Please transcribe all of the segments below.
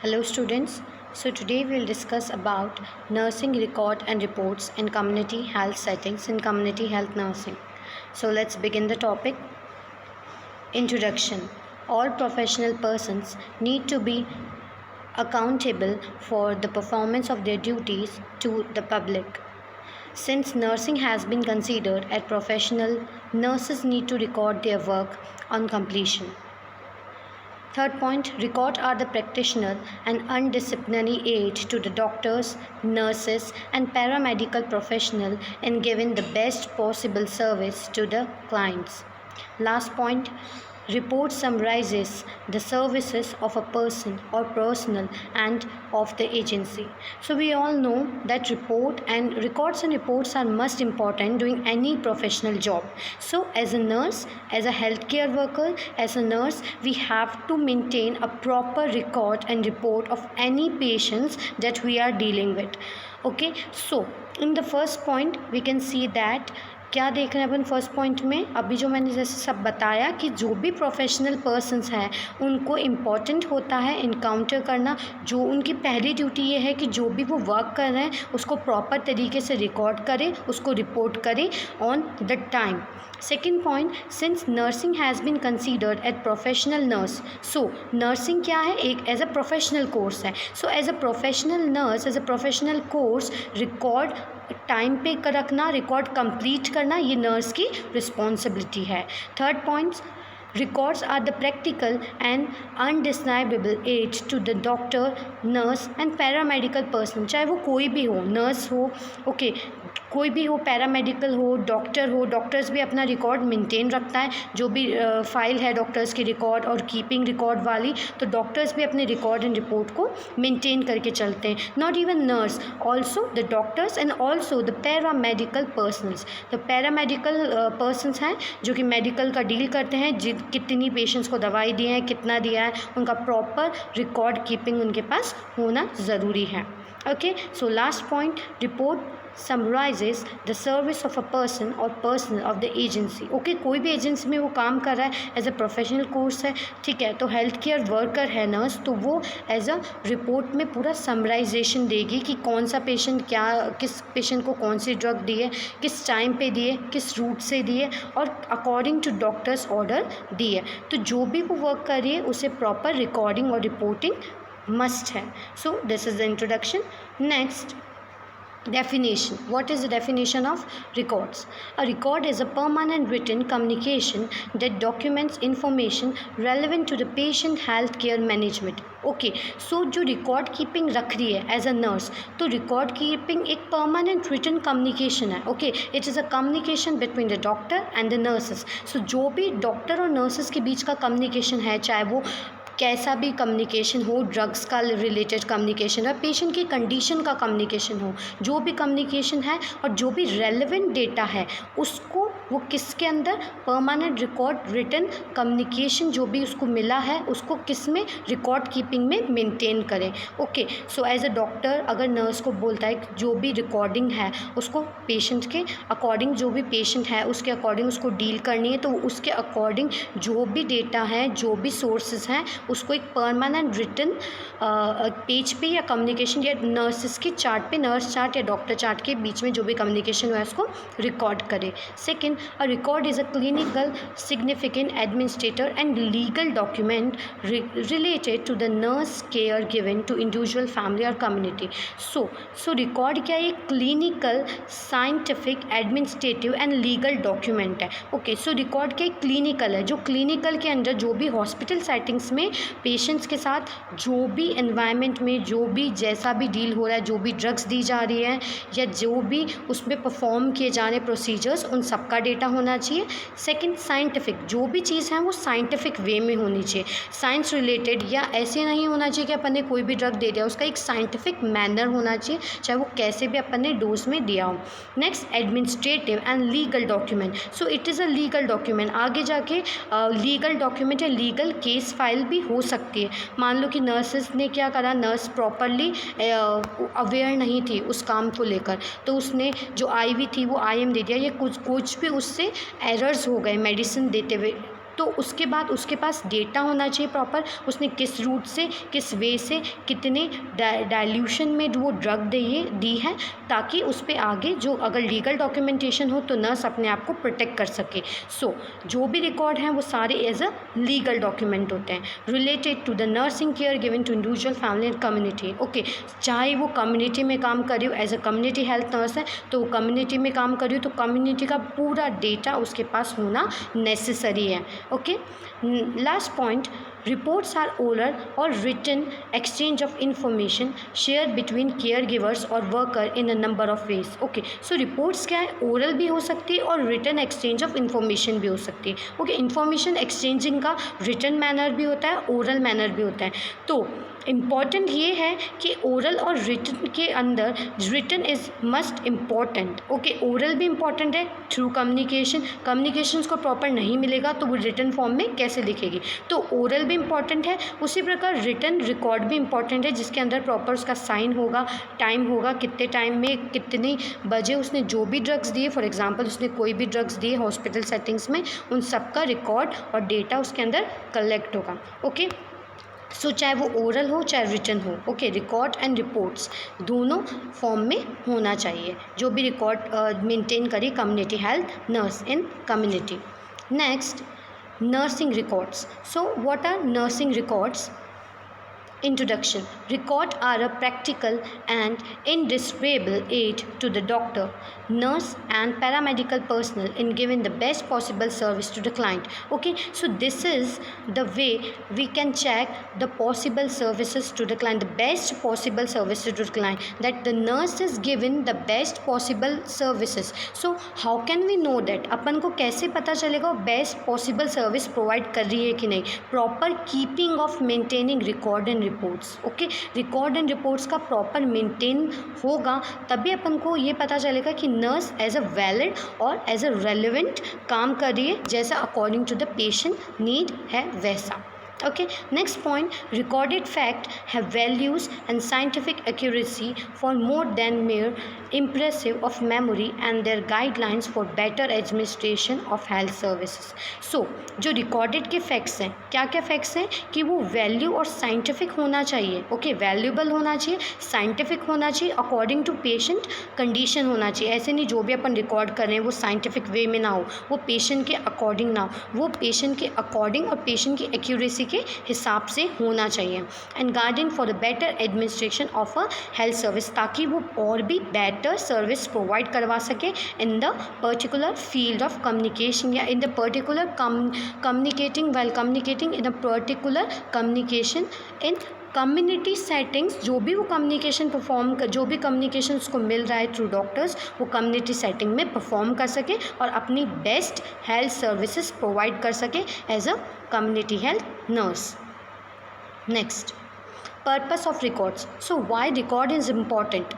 Hello students. So today we'll discuss about nursing record and reports in community health settings in community health nursing. So let's begin the topic. Introduction. All professional persons need to be accountable for the performance of their duties to the public. Since nursing has been considered as professional, nurses need to record their work on completion. Third point, records are the practitioner and undisciplinary aid to the doctors, nurses and paramedical professional in giving the best possible service to the clients. Last point, report summarizes the services of a person or personnel and of the agency. So we all know that records and reports are most important doing any professional job. So as a nurse, as a healthcare worker, as a nurse, we have to maintain a proper record and report of any patients that we are dealing with. Okay, so in the first point we can see that क्या देख रहे हैं अपन first point में, अभी जो मैंने जैसे सब बताया कि जो भी प्रोफेशनल पर्सन्स हैं उनको इम्पॉर्टेंट होता है इनकाउंटर करना. जो उनकी पहली ड्यूटी ये है कि जो भी वो वर्क कर रहे हैं उसको प्रॉपर तरीके से रिकॉर्ड करें, उसको रिपोर्ट करें on the time. Second point, since nursing has been considered as professional nurse, so nursing क्या है, एक एज अ प्रोफेशनल कोर्स है. So as a professional nurse, as a professional course, record time पे रखना, record complete करना, ये nurse की responsibility है. Third points, records are the practical and undeniable aid to the doctor, nurse and paramedical person. चाहे वो कोई भी हो, नर्स हो, ओके, कोई भी हो, पैरामेडिकल हो, डॉक्टर हो. डॉक्टर्स भी अपना रिकॉर्ड मेंटेन रखता है, जो भी फाइल है डॉक्टर्स की रिकॉर्ड और कीपिंग रिकॉर्ड वाली, तो डॉक्टर्स भी अपने रिकॉर्ड एंड रिपोर्ट को मेंटेन करके चलते हैं. Not even nurse, also the doctors and also the paramedical personnels. The paramedical persons हैं जो कि मेडिकल का डील करते हैं, कितनी पेशेंट्स को दवाई दिए हैं, कितना दिया है, उनका प्रॉपर रिकॉर्ड कीपिंग उनके पास होना ज़रूरी है. Okay, so last point, report summarises the service of a person और personal of the agency. Okay, कोई भी एजेंसी में वो काम कर रहा है, एज अ प्रोफेशनल कोर्स है, ठीक है, तो हेल्थ केयर वर्कर है नर्स, तो वो एज अ रिपोर्ट में पूरा समराइजेशन देगी कि कौन सा पेशेंट क्या, किस पेशेंट को कौन सी ड्रग दी है, किस टाइम पे दिए, किस रूट से दिए और अकॉर्डिंग टू डॉक्टर्स ऑर्डर दिए. तो जो भी वो वर्क कर रही है उसे प्रॉपर रिकॉर्डिंग और रिपोर्टिंग मस्ट है. सो this is the introduction. Next, definition. What is the definition of records? A record is a permanent written communication that documents information relevant to the patient health care management. Okay, so जो record keeping रख रही है as a nurse, तो record keeping एक permanent written communication है. Okay, it is a communication between the doctor and the nurses. So जो भी doctor और नर्सेस के बीच का कम्युनिकेशन है, चाहे वो कैसा भी कम्युनिकेशन हो, ड्रग्स का रिलेटेड कम्युनिकेशन है, पेशेंट की कंडीशन का कम्युनिकेशन हो, जो भी कम्युनिकेशन है और जो भी रेलेवेंट डेटा है उसको वो किसके अंदर, परमानेंट रिकॉर्ड रिटन कम्युनिकेशन जो भी उसको मिला है उसको किस में, रिकॉर्ड कीपिंग में मेंटेन करें. Okay, so as a doctor अगर नर्स को बोलता है कि जो भी रिकॉर्डिंग है उसको पेशेंट के अकॉर्डिंग, जो भी पेशेंट है उसके अकॉर्डिंग उसको डील करनी है, तो उसके अकॉर्डिंग जो भी डेटा है, जो भी सोर्सेज हैं, उसको एक परमानेंट रिटन पेज पे या कम्युनिकेशन या नर्सिस के चार्ट पे, नर्स चार्ट या डॉक्टर चार्ट के बीच में जो भी कम्युनिकेशन हुआ है उसको रिकॉर्ड करें. Second, a record is a clinical significant administrator and legal document related to the nurse care given to individual, family और कम्युनिटी. सो रिकॉर्ड क्या है, clinical scientific administrative and legal document है. Okay, so record क्या clinical है, जो clinical के अंदर जो भी हॉस्पिटल सेटिंग्स में पेशेंट्स के साथ जो भी एनवायरनमेंट में जो भी जैसा भी डील हो रहा है, जो भी ड्रग्स दी जा रही है या जो भी उसमें परफॉर्म किए जा रहे प्रोसीजर्स, उन सब का डेटा होना चाहिए. सेकंड, साइंटिफिक, जो भी चीज़ है वो साइंटिफिक वे में होनी चाहिए, साइंस रिलेटेड, या ऐसे नहीं होना चाहिए कि अपन ने कोई भी ड्रग दे दिया, उसका एक साइंटिफिक मैनर होना चाहिए, चाहे वो कैसे भी अपन ने डोज में दिया हो. Next, administrative and legal document. So it is a legal document. आगे जाके लीगल डॉक्यूमेंट या लीगल केस फाइल भी हो सकती है. मान लो कि नर्सेस ने क्या करा, नर्स प्रॉपरली अवेयर नहीं थी उस काम को लेकर, तो उसने जो आईवी थी वो आईएम दे दिया, या कुछ भी उससे एरर्स हो गए मेडिसिन देते हुए, तो उसके बाद उसके पास डेटा होना चाहिए प्रॉपर, उसने किस रूट से किस वे से कितने डाइल्यूशन में वो ड्रग दी है, ताकि उस पर आगे जो अगर लीगल डॉक्यूमेंटेशन हो तो नर्स अपने आप को प्रोटेक्ट कर सके। सो जो भी रिकॉर्ड हैं वो सारे एज अ लीगल डॉक्यूमेंट होते हैं related to the nursing care given to individual family and community. Okay, चाहे वो कम्युनिटी में काम कर रही हो, as a community health nurse है तो वो कम्युनिटी में काम कर रही हो तो कम्युनिटी का पूरा डेटा उसके पास होना नेसेसरी है। Okay, last point, reports are oral or written exchange of information shared between caregivers or worker in a number of ways. Okay, so reports क्या है, oral भी हो सकती है और written exchange of information भी हो सकती है। Okay, information exchanging का written manner भी होता है, oral manner भी होता है। तो इम्पॉर्टेंट ये है कि ओरल और रिटन के अंदर written is must important. Okay, oral भी इम्पॉर्टेंट है थ्रू कम्युनिकेशन को प्रॉपर नहीं मिलेगा तो वो रिटन फॉर्म में कैसे लिखेगी, तो ओरल भी इम्पॉर्टेंट है। उसी प्रकार रिटन रिकॉर्ड भी इम्पॉर्टेंट है जिसके अंदर प्रॉपर उसका साइन होगा, टाइम होगा, कितने टाइम में कितने बजे उसने जो भी ड्रग्स दिए, फॉर एग्जांपल उसने कोई भी ड्रग्स दिए हॉस्पिटल सेटिंग्स में, उन सब का रिकॉर्ड और डेटा उसके अंदर कलेक्ट होगा। ओके, सो चाहे वो ओरल हो चाहे रिटन हो, ओके, रिकॉर्ड एंड रिपोर्ट्स दोनों फॉर्म में होना चाहिए जो भी रिकॉर्ड मेंटेन करे community health nurse in community. Next, nursing records. So what are nursing records? Introduction. Records are a practical and indispensable aid to the doctor, nurse and paramedical personnel in giving the best possible service to the client. Okay, so this is the way we can check the possible services to the client, the best possible services to the client, that the nurse is given the best possible services. So how can we know that? अपन को कैसे पता चलेगा best possible service provide कर रही है कि नहीं? Proper keeping of maintaining record and reports. Okay, record and reports का प्रॉपर मेंटेन होगा तभी अपन को ये पता चलेगा कि नर्स एज अ वैलिड और एज अ रेलिवेंट काम कर रही है, जैसा according to the patient need है वैसा। Okay, next point, recorded fact have values and scientific accuracy for more than mere impressive of memory and their guidelines for better administration of health services. So जो recorded के facts हैं, क्या क्या facts हैं कि वो value और scientific होना चाहिए। okay, valuable होना चाहिए, scientific होना चाहिए, according to patient condition होना चाहिए। ऐसे नहीं जो भी अपन रिकॉर्ड कर रहे हैं वो scientific way में ना हो, वो patient के according ना हो, वो patient के according और patient की accuracy के हिसाब से होना चाहिए। And guiding for the better administration of a health service, ताकि वो और भी बेटर सर्विस प्रोवाइड करवा सके in the particular field of communication या in the particular communicating well communicating in a particular communication in community settings. जो भी वो कम्युनिकेशन जो भी कम्युनिकेशन उसको मिल रहा है थ्रू डॉक्टर्स, वो कम्युनिटी सेटिंग में परफॉर्म कर सके और अपनी बेस्ट हेल्थ सर्विसेज प्रोवाइड कर सके as a community health nurse. Next, purpose of records. So why record is important?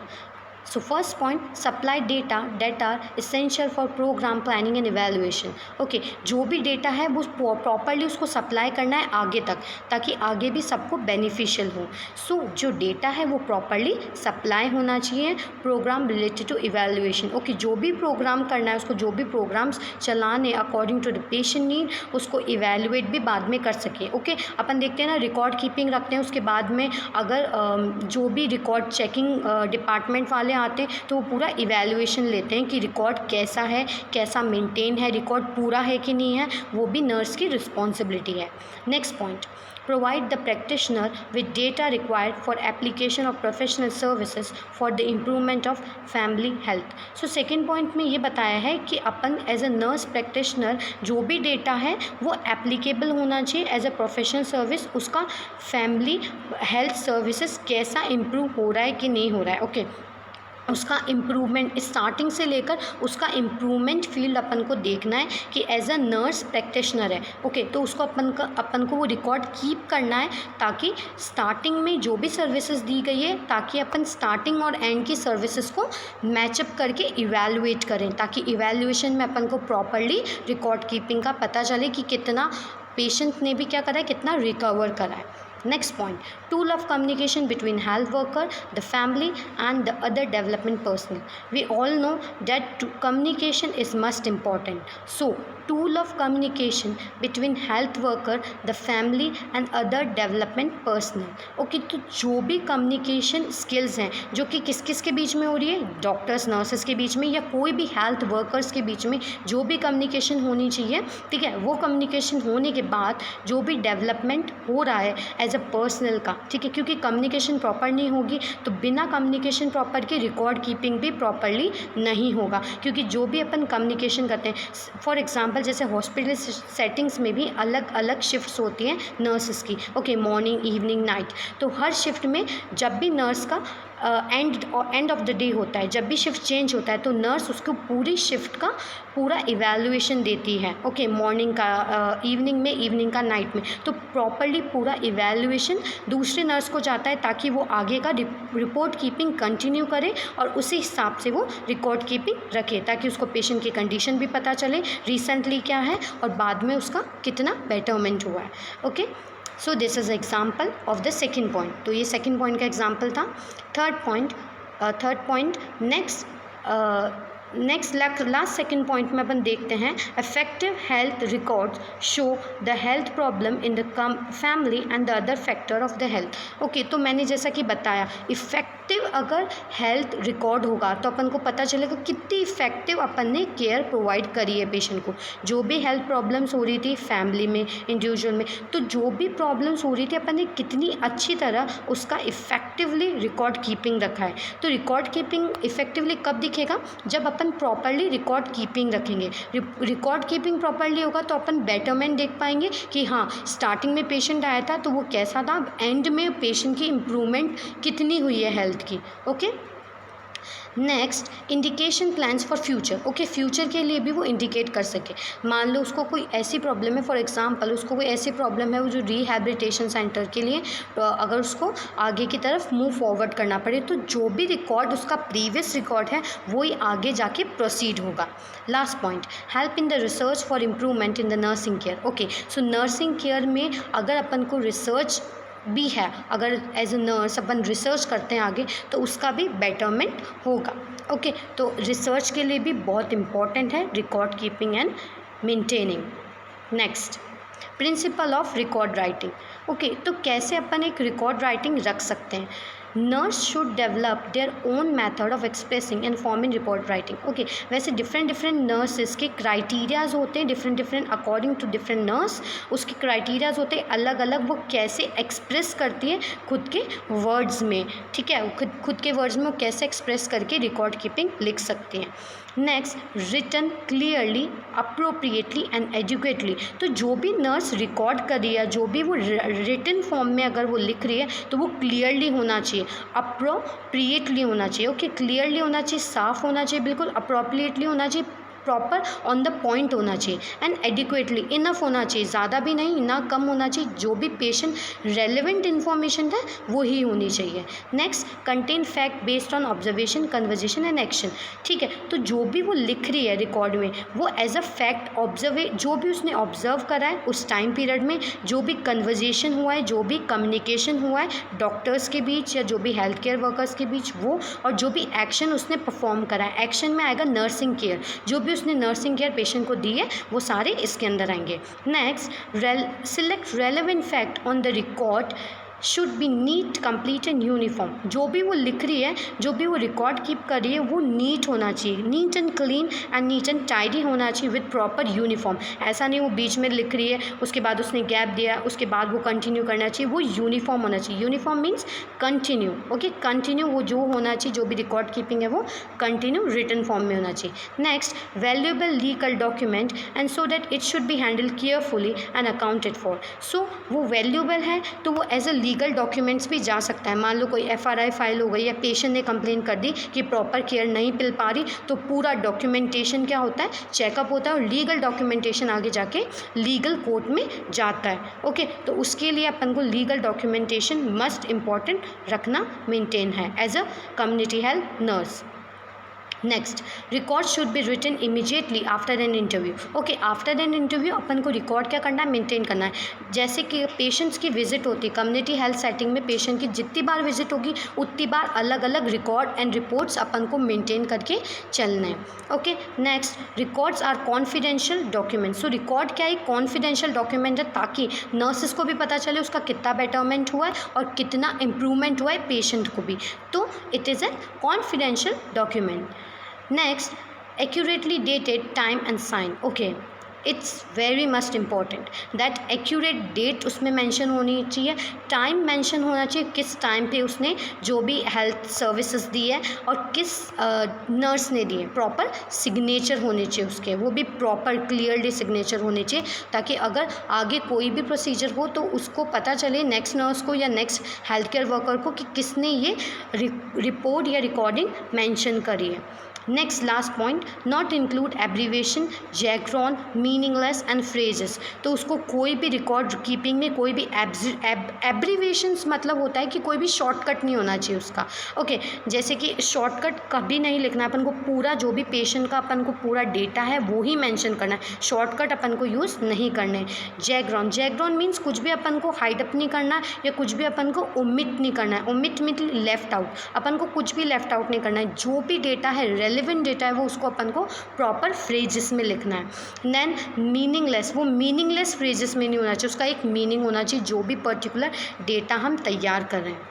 So first point, supply data that are essential for program planning and evaluation. Okay, जो भी data है वो properly उसको supply करना है आगे तक, ताकि आगे भी सबको बेनिफिशियल हो। सो जो डेटा है वो प्रॉपरली सप्लाई होना चाहिए। Program related to evaluation. Okay, जो भी प्रोग्राम करना है उसको, जो भी प्रोग्राम्स चलाने according to the patient need, उसको इवेल्युएट भी बाद में कर सके। ओके, अपन देखते हैं ना रिकॉर्ड कीपिंग रखते हैं, उसके बाद में अगर जो भी रिकॉर्ड चेकिंग डिपार्टमेंट वाले आते हैं तो वो पूरा इवैल्यूएशन लेते हैं कि रिकॉर्ड कैसा है, कैसा मेंटेन है, रिकॉर्ड पूरा है कि नहीं है, वो भी नर्स की रिस्पॉन्सिबिलिटी है। Next point, provide the practitioner with data required for application of professional services for the improvement of family health. So second point में ये बताया है कि अपन एज अ नर्स प्रैक्टिशनर जो भी डेटा है वो एप्लीकेबल होना चाहिए एज अ प्रोफेशनल सर्विस, उसका फैमिली हेल्थ सर्विसेज कैसा इम्प्रूव हो रहा है कि नहीं हो रहा है। ओके, उसका इम्प्रूवमेंट स्टार्टिंग से लेकर उसका इम्प्रूवमेंट फील्ड अपन को देखना है कि एज अ नर्स प्रैक्टिशनर है। ओके, तो उसको अपन को वो रिकॉर्ड कीप करना है ताकि स्टार्टिंग में जो भी सर्विसेज दी गई है, ताकि अपन स्टार्टिंग और एंड की सर्विसेज को मैचअप करके इवैल्यूएट करें, ताकि इवैल्यूएशन में अपन को प्रॉपरली रिकॉर्ड कीपिंग का पता चले कि कितना पेशेंट ने भी क्या करा है, कितना रिकवर करा है। Next point, tool of communication between health worker, the family and the other development personnel. We all know that communication is most important. So tool of communication between health worker, the family and other development personnel. Okay, तो जो भी communication skills हैं जो कि किस किस के बीच में हो रही है, डॉक्टर्स नर्सेस के बीच में या कोई भी हेल्थ वर्कर्स के बीच में जो भी कम्युनिकेशन होनी चाहिए, ठीक है, वो कम्युनिकेशन होने के बाद जो भी डेवलपमेंट हो रहा है एज अ पर्सनल का, ठीक है, क्योंकि कम्युनिकेशन प्रॉपर नहीं होगी तो बिना कम्युनिकेशन प्रॉपर के रिकॉर्ड कीपिंग भी प्रॉपरली नहीं होगा, क्योंकि जो भी अपन कम्युनिकेशन करते हैं, फॉर एग्जांपल जैसे हॉस्पिटल सेटिंग्स में भी अलग अलग शिफ्ट्स होती हैं नर्सेस की, ओके, मॉर्निंग इवनिंग नाइट, तो हर शिफ्ट में जब भी नर्स का एंड ऑफ द डे होता है, जब भी शिफ्ट चेंज होता है तो नर्स उसको पूरी शिफ्ट का पूरा इवैल्यूएशन देती है, ओके, मॉर्निंग का इवनिंग में, इवनिंग का नाइट में, तो प्रॉपरली पूरा इवैल्यूएशन दूसरे नर्स को जाता है ताकि वो आगे का रिपोर्ट कीपिंग कंटिन्यू करे और उसी हिसाब से वो रिकॉर्ड कीपिंग रखे ताकि उसको पेशेंट की कंडीशन भी पता चले, रिसेंटली क्या है और बाद में उसका कितना बेटरमेंट हुआ है, okay. So this is example of the second point, तो ये सेकेंड पॉइंट का एग्जाम्पल था। Third point next last second point में अपन देखते हैं, effective health records show the health problem in the family and the other factor of the health. Okay, तो मैंने जैसा कि बताया इफेक्टिव अगर हेल्थ रिकॉर्ड होगा तो अपन को पता चलेगा कितनी इफेक्टिव अपन ने केयर प्रोवाइड करी है पेशेंट को, जो भी हेल्थ प्रॉब्लम्स हो रही थी फैमिली में, इंडिविजुअल में, तो जो भी प्रॉब्लम्स हो रही थी अपन ने कितनी अच्छी तरह उसका इफेक्टिवली रिकॉर्ड कीपिंग रखा है। तो रिकॉर्ड कीपिंग इफेक्टिवली कब दिखेगा, जब अपन प्रॉपरली रिकॉर्ड कीपिंग रखेंगे। रिकॉर्ड कीपिंग प्रॉपरली होगा तो अपन बेटरमेंट देख पाएंगे कि हाँ स्टार्टिंग में पेशेंट आया था तो वो कैसा था, एंड में पेशेंट की इम्प्रूवमेंट कितनी हुई है हेल्थ की, okay. Next, indication plans for future, okay, future के लिए भी वो इंडिकेट कर सके। मान लो उसको कोई ऐसी प्रॉब्लम है, फॉर एग्जांपल उसको कोई ऐसी प्रॉब्लम है वो जो रिहैबिलिटेशन सेंटर के लिए तो अगर उसको आगे की तरफ मूव फॉरवर्ड करना पड़े तो जो भी रिकॉर्ड उसका प्रीवियस रिकॉर्ड है वही आगे जाके प्रोसीड होगा। Last point, help in the research for improvement in the nursing care, okay. So nursing care में अगर अपन को रिसर्च भी है, अगर एज अ नर्स अपन रिसर्च करते हैं आगे तो उसका भी बेटरमेंट होगा, ओके। तो रिसर्च के लिए भी बहुत इम्पॉर्टेंट है record keeping and maintaining. Next, principle of record writing, okay, तो कैसे अपन एक रिकॉर्ड राइटिंग रख सकते हैं। Nurse should develop their own method of expressing and forming report writing, okay. वैसे डिफरेंट नर्सेस के क्राइटेरियाज होते हैं, different according to different nurse उसके क्राइटेरियाज होते हैं अलग अलग, वो कैसे एक्सप्रेस करती है खुद के वर्ड्स में, ठीक है, खुद के वर्ड्स में वो कैसे एक्सप्रेस करके रिकॉर्ड कीपिंग लिख सकती हैं। Next, written clearly, appropriately and adequately, तो जो भी नर्स रिकॉर्ड कर रही है, जो भी वो रिटन फॉर्म में अगर वो लिख रही है तो वो क्लियरली होना चाहिए, अप्रोप्रिएटली होना चाहिए, ओके, क्लियरली होना चाहिए, साफ होना चाहिए बिल्कुल, अप्रोप्रिएटली होना चाहिए, प्रॉपर ऑन द पॉइंट होना चाहिए, एंड एडिक्वेटली, इनफ होना चाहिए, ज़्यादा भी नहीं ना कम होना चाहिए, जो भी पेशेंट रेलिवेंट इन्फॉर्मेशन है वही होनी चाहिए। Next, contain fact based on observation, conversation and action, ठीक है, तो जो भी वो लिख रही है रिकॉर्ड में वो एज अ फैक्ट जो भी उसने ऑब्जर्व करा है उस टाइम पीरियड में, जो भी कन्वर्जेशन हुआ है, जो भी कम्युनिकेशन हुआ है डॉक्टर्स के बीच या जो भी हेल्थ केयर वर्कर्स के बीच वो, और जो भी एक्शन उसने परफॉर्म करा है, एक्शन में आएगा नर्सिंग केयर, जो भी उसने नर्सिंग केयर पेशेंट को दी है वो सारे इसके अंदर आएंगे। Next, select relevant fact on the record should be neat, complete and uniform, जो भी वो लिख रही है, जो भी वो रिकॉर्ड कीप कर रही है वो नीट होना चाहिए, neat and clean and neat and tidy होना चाहिए विद प्रॉपर यूनिफॉर्म। ऐसा नहीं वो बीच में लिख रही है उसके बाद उसने गैप दिया उसके बाद वो कंटिन्यू करना चाहिए, वो यूनिफॉर्म होना चाहिए। Uniform means continue, okay, continue वो जो होना चाहिए, जो भी रिकॉर्ड कीपिंग है वो कंटिन्यू रिटन फॉर्म में होना चाहिए। Next, valuable legal document and so that it should be handle carefully and accounted for, so वो वैल्यूएबल है तो वो एज अ लीगल डॉक्यूमेंट्स भी जा सकता है। मान लो कोई एफआरआई फाइल हो गई या पेशेंट ने कंप्लेन कर दी कि प्रॉपर केयर नहीं मिल पा रही, तो पूरा डॉक्यूमेंटेशन क्या होता है, चेकअप होता है और लीगल डॉक्यूमेंटेशन आगे जाके लीगल कोर्ट में जाता है, ओके। तो उसके लिए अपन को लीगल डॉक्यूमेंटेशन मस्ट इम्पॉर्टेंट रखना मेंटेन है as a community health nurse. Next, record should be written immediately after an interview. Okay, after an interview अपन को रिकॉर्ड क्या करना है, मेंटेन करना है। जैसे कि पेशेंट्स की विजिट होती है कम्युनिटी हेल्थ सेटिंग में, पेशेंट की जितनी बार विजिट होगी उतनी बार अलग अलग रिकॉर्ड एंड रिपोर्ट्स अपन को मेंटेन करके चलना है। Okay, next, records are confidential document. So record क्या है, कॉन्फिडेंशियल डॉक्यूमेंट है, ताकि नर्सेस को भी पता चले उसका कितना बेटरमेंट हुआ है और कितना इम्प्रूवमेंट हुआ है पेशेंट को भी। तो it is a confidential document. Next, accurately dated time and sign. Okay, it's very much important that accurate date उसमें मेंशन होनी चाहिए, टाइम मेंशन होना चाहिए, किस टाइम पे उसने जो भी हेल्थ सर्विसेज दी है और किस नर्स ने दी है। प्रॉपर सिग्नेचर होने चाहिए उसके, वो भी प्रॉपर क्लियरली सिग्नेचर होने चाहिए, ताकि अगर आगे कोई भी प्रोसीजर हो तो उसको पता चले नेक्स्ट नर्स को या नेक्स्ट हेल्थ केयर वर्कर को कि किसने ये रिपोर्ट या रिकॉर्डिंग मेंशन करी है। Next, last point, not include abbreviation, jargon, meaningless and phrases. तो उसको कोई भी रिकॉर्ड कीपिंग में कोई भी एब्रीवेशंस मतलब होता है कि कोई भी शॉर्टकट नहीं होना चाहिए उसका। ओके, जैसे कि शॉर्टकट कभी नहीं लिखना है अपन को, पूरा जो भी पेशेंट का अपन को पूरा डेटा है वो ही मेंशन करना है, शॉर्टकट अपन को यूज़ नहीं करना है। जैग्रॉन मीन्स कुछ भी अपन को हाइड अप नहीं करना है या कुछ भी अपन को ओमिट नहीं करना है। ओमिट मीन लेफ्ट आउट, अपन को कुछ भी लेफ्ट आउट नहीं करना है। जो भी डेटा है, रेलिवेंट डेटा है, वो उसको अपन को प्रॉपर फ्रेजेस में लिखना है। देन मीनिंगलेस, वो मीनिंगलेस फ्रेजेस में नहीं होना चाहिए, उसका एक मीनिंग होना चाहिए जो भी पर्टिकुलर डेटा हम तैयार कर रहे हैं।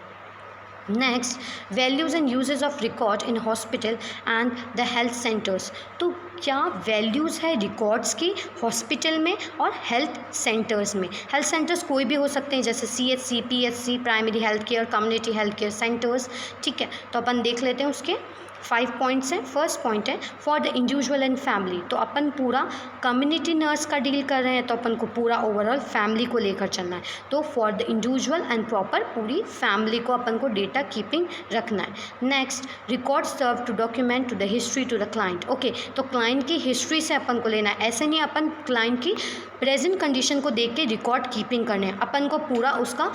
Next, values and uses of record in hospital and the health centres. तो क्या वैल्यूज़ है रिकॉर्ड्स की हॉस्पिटल में और हेल्थ सेंटर्स में। हेल्थ सेंटर्स कोई भी हो सकते हैं, जैसे CHC, PHC, primary health care, community health care centres. ठीक है, तो अपन देख लेते हैं उसके 5 पॉइंट्स हैं। फर्स्ट पॉइंट है for the individual and family. तो अपन पूरा कम्युनिटी नर्स का डील कर रहे हैं, तो अपन को पूरा ओवरऑल फैमिली को लेकर चलना है। तो for the individual and proper पूरी फैमिली को अपन को डेटा कीपिंग रखना है। Next, record serve to document to the history to the client. Okay, तो क्लाइंट की हिस्ट्री से अपन को लेना है, ऐसे नहीं अपन क्लाइंट की प्रेजेंट कंडीशन को देख के रिकॉर्ड कीपिंग करने हैं, अपन को पूरा उसका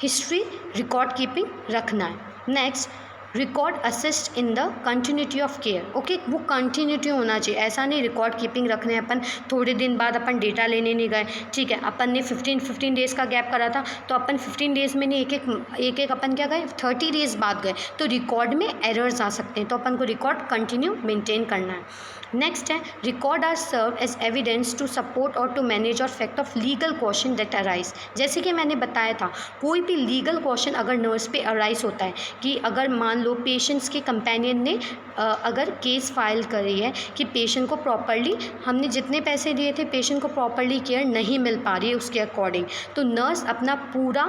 हिस्ट्री रिकॉर्ड कीपिंग रखना है। Next, record assist in the continuity of care. Okay, वो कंटिन्यूटी होना चाहिए, ऐसा नहीं रिकॉर्ड कीपिंग रखने अपन थोड़े दिन बाद अपन डेटा लेने नहीं गए। ठीक है, अपन ने 15 डेज़ का गैप करा था, तो अपन 15 डेज़ में नहीं एक अपन क्या गए 30 डेज़ बाद गए, तो रिकॉर्ड में एरर्स आ सकते हैं, तो अपन को रिकॉर्ड कंटिन्यू मेंटेन करना है। नेक्स्ट है, record are serve as evidence to support और टू मैनेज और fact of legal question that arise. जैसे कि मैंने बताया था, कोई भी लीगल क्वेश्चन अगर नर्स पे अराइज होता है कि अगर मान लो पेशेंट्स के कंपेनियन ने अगर केस फाइल करी है कि पेशेंट को प्रॉपरली हमने जितने पैसे दिए थे पेशेंट को प्रॉपरली केयर नहीं मिल पा रही है उसके अकॉर्डिंग, तो नर्स अपना पूरा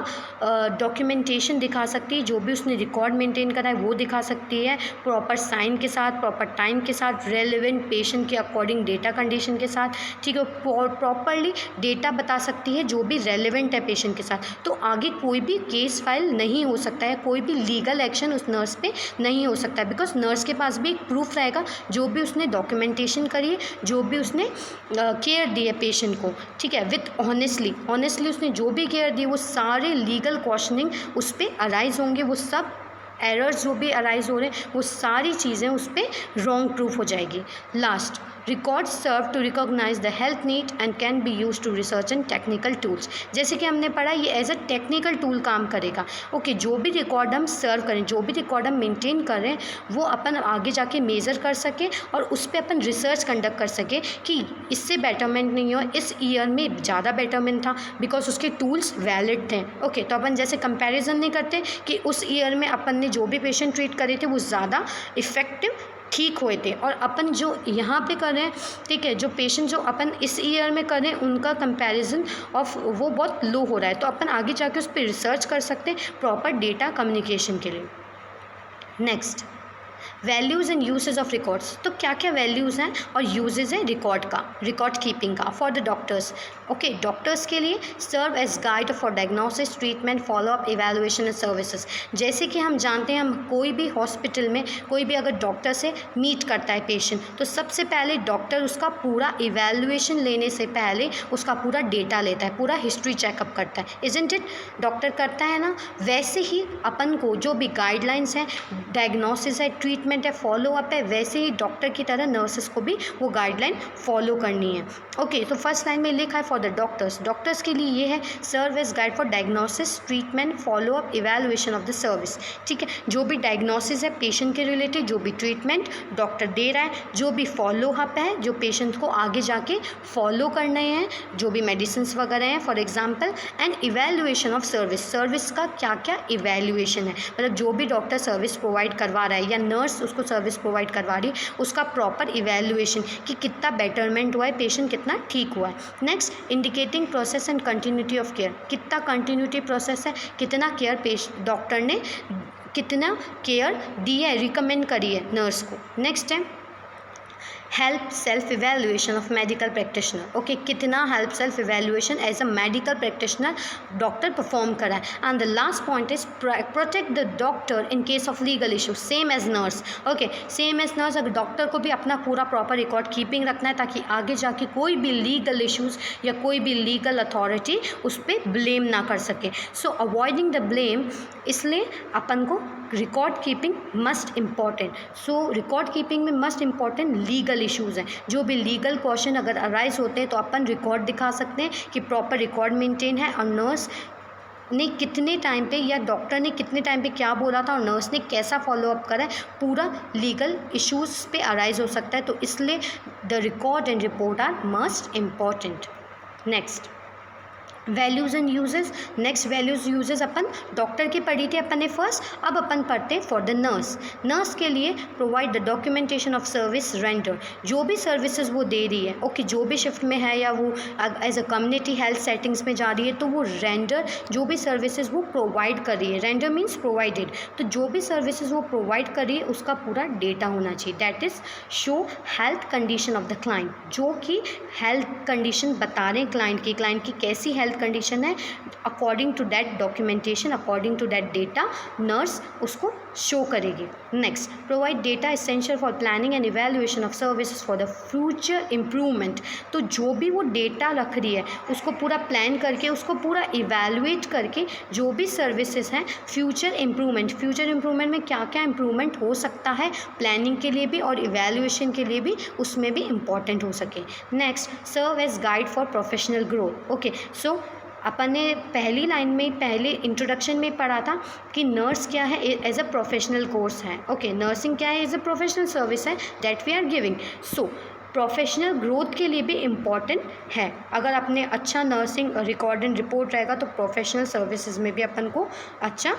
डॉक्यूमेंटेशन दिखा सकती है, जो भी उसने रिकॉर्ड मेंटेन करा है वो दिखा सकती है, प्रॉपर साइन के साथ, प्रॉपर टाइम के साथ, रेलिवेंट पेशेंट के अकॉर्डिंग डेटा कंडीशन के साथ। ठीक है, प्रॉपरली डेटा बता सकती है जो भी रेलिवेंट है पेशेंट के साथ, तो आगे कोई भी केस फाइल नहीं हो सकता है, कोई भी लीगल एक्शन उस नर्स पे नहीं हो सकता है, बिकॉज नर्स के पास भी एक प्रूफ रहेगा जो भी उसने डॉक्यूमेंटेशन करी है, जो भी उसने केयर दी है पेशेंट को। ठीक है, विथ ऑनेस्टली उसने जो भी केयर दी, वो सारे लीगल क्वेश्चनिंग उस पर अराइज होंगे, वो सब एरर्स जो भी अराइज हो रहे हैं वो सारी चीज़ें उस पर रॉन्ग प्रूफ हो जाएगी। Last, record serve to recognise the health need and can be use to research and technical tools. जैसे कि हमने पढ़ा, ये एज अ टेक्निकल टूल काम करेगा। ओके, जो भी रिकॉर्ड हम सर्व करें, जो भी रिकॉर्ड हम मेंटेन कर रहे हैं, वो अपन आगे जाके मेज़र कर सकें और उस पर अपन रिसर्च कंडक्ट कर सकें कि इससे बेटरमेंट नहीं हो, इस ईयर में ज़्यादा बेटरमेंट था बिकॉज उसके टूल्स वैलिड थे। ओके, तो अपन जैसे कंपैरिजन नहीं करते कि उस ईयर में अपन ने जो भी पेशेंट ट्रीट करे थे वो ज़्यादा इफ़ेक्टिव ठीक हुए थे, और अपन जो यहाँ पे कर रहे हैं, ठीक है, जो पेशेंट जो अपन इस ईयर में कर रहे हैं उनका कंपैरिजन ऑफ वो बहुत लो हो रहा है, तो अपन आगे जाके उस पर रिसर्च कर सकते हैं प्रॉपर डेटा कम्युनिकेशन के लिए। Next, values and uses of records. तो क्या क्या वैल्यूज़ हैं और यूजेज है रिकॉर्ड का, रिकॉर्ड कीपिंग का for the doctors. Okay, doctors के लिए serve as guide for diagnosis, treatment, follow up, evaluation and services. जैसे कि हम जानते हैं, हम कोई भी हॉस्पिटल में कोई भी अगर डॉक्टर से मीट करता है पेशेंट, तो सबसे पहले डॉक्टर उसका पूरा इवैल्यूएशन लेने से पहले उसका पूरा डेटा लेता है, पूरा हिस्ट्री चेकअप करता है, इजंट इट, डॉक्टर करता है ना। वैसे ही अपन को जो भी गाइडलाइंस हैं, डायग्नोसिस है, ट्रीटमेंट ट्रीटमेंट है, फॉलो अप है, वैसे ही डॉक्टर की तरह नर्सेस को भी वो गाइडलाइन फॉलो करनी है। ओके, तो फर्स्ट लाइन में लिखा है फॉर द डॉक्टर्स के लिए ये है serve as guide for diagnosis, treatment, follow up, evaluation of the service. ठीक है, जो भी डायग्नोसिस है पेशेंट के रिलेटेड, जो भी ट्रीटमेंट डॉक्टर दे रहा है, जो भी फॉलो अप है, जो पेशेंट को आगे जाके फॉलो करने हैं, जो भी मेडिसिन वगैरह हैं for example, and evaluation of service का क्या क्या इवैल्यूएशन है, मतलब जो भी डॉक्टर सर्विस प्रोवाइड करवा रहा है या नर्स उसको सर्विस प्रोवाइड करवा रही है उसका प्रॉपर इवैल्यूएशन कि कितना बेटरमेंट हुआ है, पेशेंट कितना ठीक हुआ है। Next, indicating process and continuity of care, कितना कंटिन्यूटी प्रोसेस है, कितना केयर डॉक्टर ने कितना केयर दी है, रिकमेंड करी है नर्स को। नेक्स्ट है help self evaluation of medical practitioner. Okay, कितना help self evaluation as a medical practitioner doctor perform करा है। And the last point is protect the doctor in case of legal issue, same as nurse. Okay, same as nurse, अगर doctor को भी अपना पूरा proper record keeping रखना है ताकि आगे जाके कोई भी लीगल इशूज़ या कोई भी लीगल अथॉरिटी उस पर ब्लेम ना कर सके। सो अवॉइडिंग द ब्लेम, इसलिए अपन को रिकॉर्ड कीपिंग मस्ट इम्पॉर्टेंट। सो रिकॉर्ड कीपिंग में मस्ट इम्पॉर्टेंट लीगल इश्यूज़ हैं, जो भी लीगल क्वेश्चन अगर अराइज होते हैं तो अपन रिकॉर्ड दिखा सकते हैं कि प्रॉपर रिकॉर्ड मेंटेन है और नर्स ने कितने टाइम पे या डॉक्टर ने कितने टाइम पे क्या बोला था और नर्स ने कैसा फॉलोअप करा है, पूरा लीगल इश्यूज़ पे अराइज हो सकता है। तो इसलिए the record and report are must important. Next, values and uses. Next, values uses अपन डॉक्टर की पढ़ी थी अपन ने फर्स्ट, अब अपन पढ़ते फॉर द नर्स। नर्स के लिए provide the documentation of service render, जो भी सर्विसेज वो दे रही है, ओके, जो भी शिफ्ट में है या वो as a community health settings में जा रही है तो वो रेंडर जो भी सर्विसेज वो प्रोवाइड कर रही है, रेंडर मीन्स प्रोवाइडेड, तो जो भी सर्विसेज वो प्रोवाइड कर रही है उसका पूरा डेटा होना चाहिए। That is show health condition of the client, जो कि हेल्थ कंडीशन बता रहे हैं क्लाइंट की कैसी हेल्थ कंडीशन है, according to that documentation, according to that data nurse उसको शो करेगी। Next, provide data essential for planning and evaluation of services for the future improvement, तो जो भी वो डेटा रख रही है उसको पूरा प्लान करके उसको पूरा इवैल्यूएट करके जो भी सर्विसेज हैं फ्यूचर इम्प्रूवमेंट में क्या क्या इम्प्रूवमेंट हो सकता है प्लानिंग के लिए भी और इवैल्यूएशन के लिए भी उसमें भी इम्पॉर्टेंट हो सके। Next, serve as guide for professional growth. Okay, so अपन ने पहली लाइन में पहले इंट्रोडक्शन में पढ़ा था कि नर्स क्या है, एज अ प्रोफेशनल कोर्स है। ओके, नर्सिंग क्या है, एज अ प्रोफेशनल सर्विस है that we are giving. So professional growth के लिए भी इम्पॉर्टेंट है। अगर अपने अच्छा नर्सिंग रिकॉर्ड एंड रिपोर्ट रहेगा तो प्रोफेशनल सर्विसेज में भी अपन को अच्छा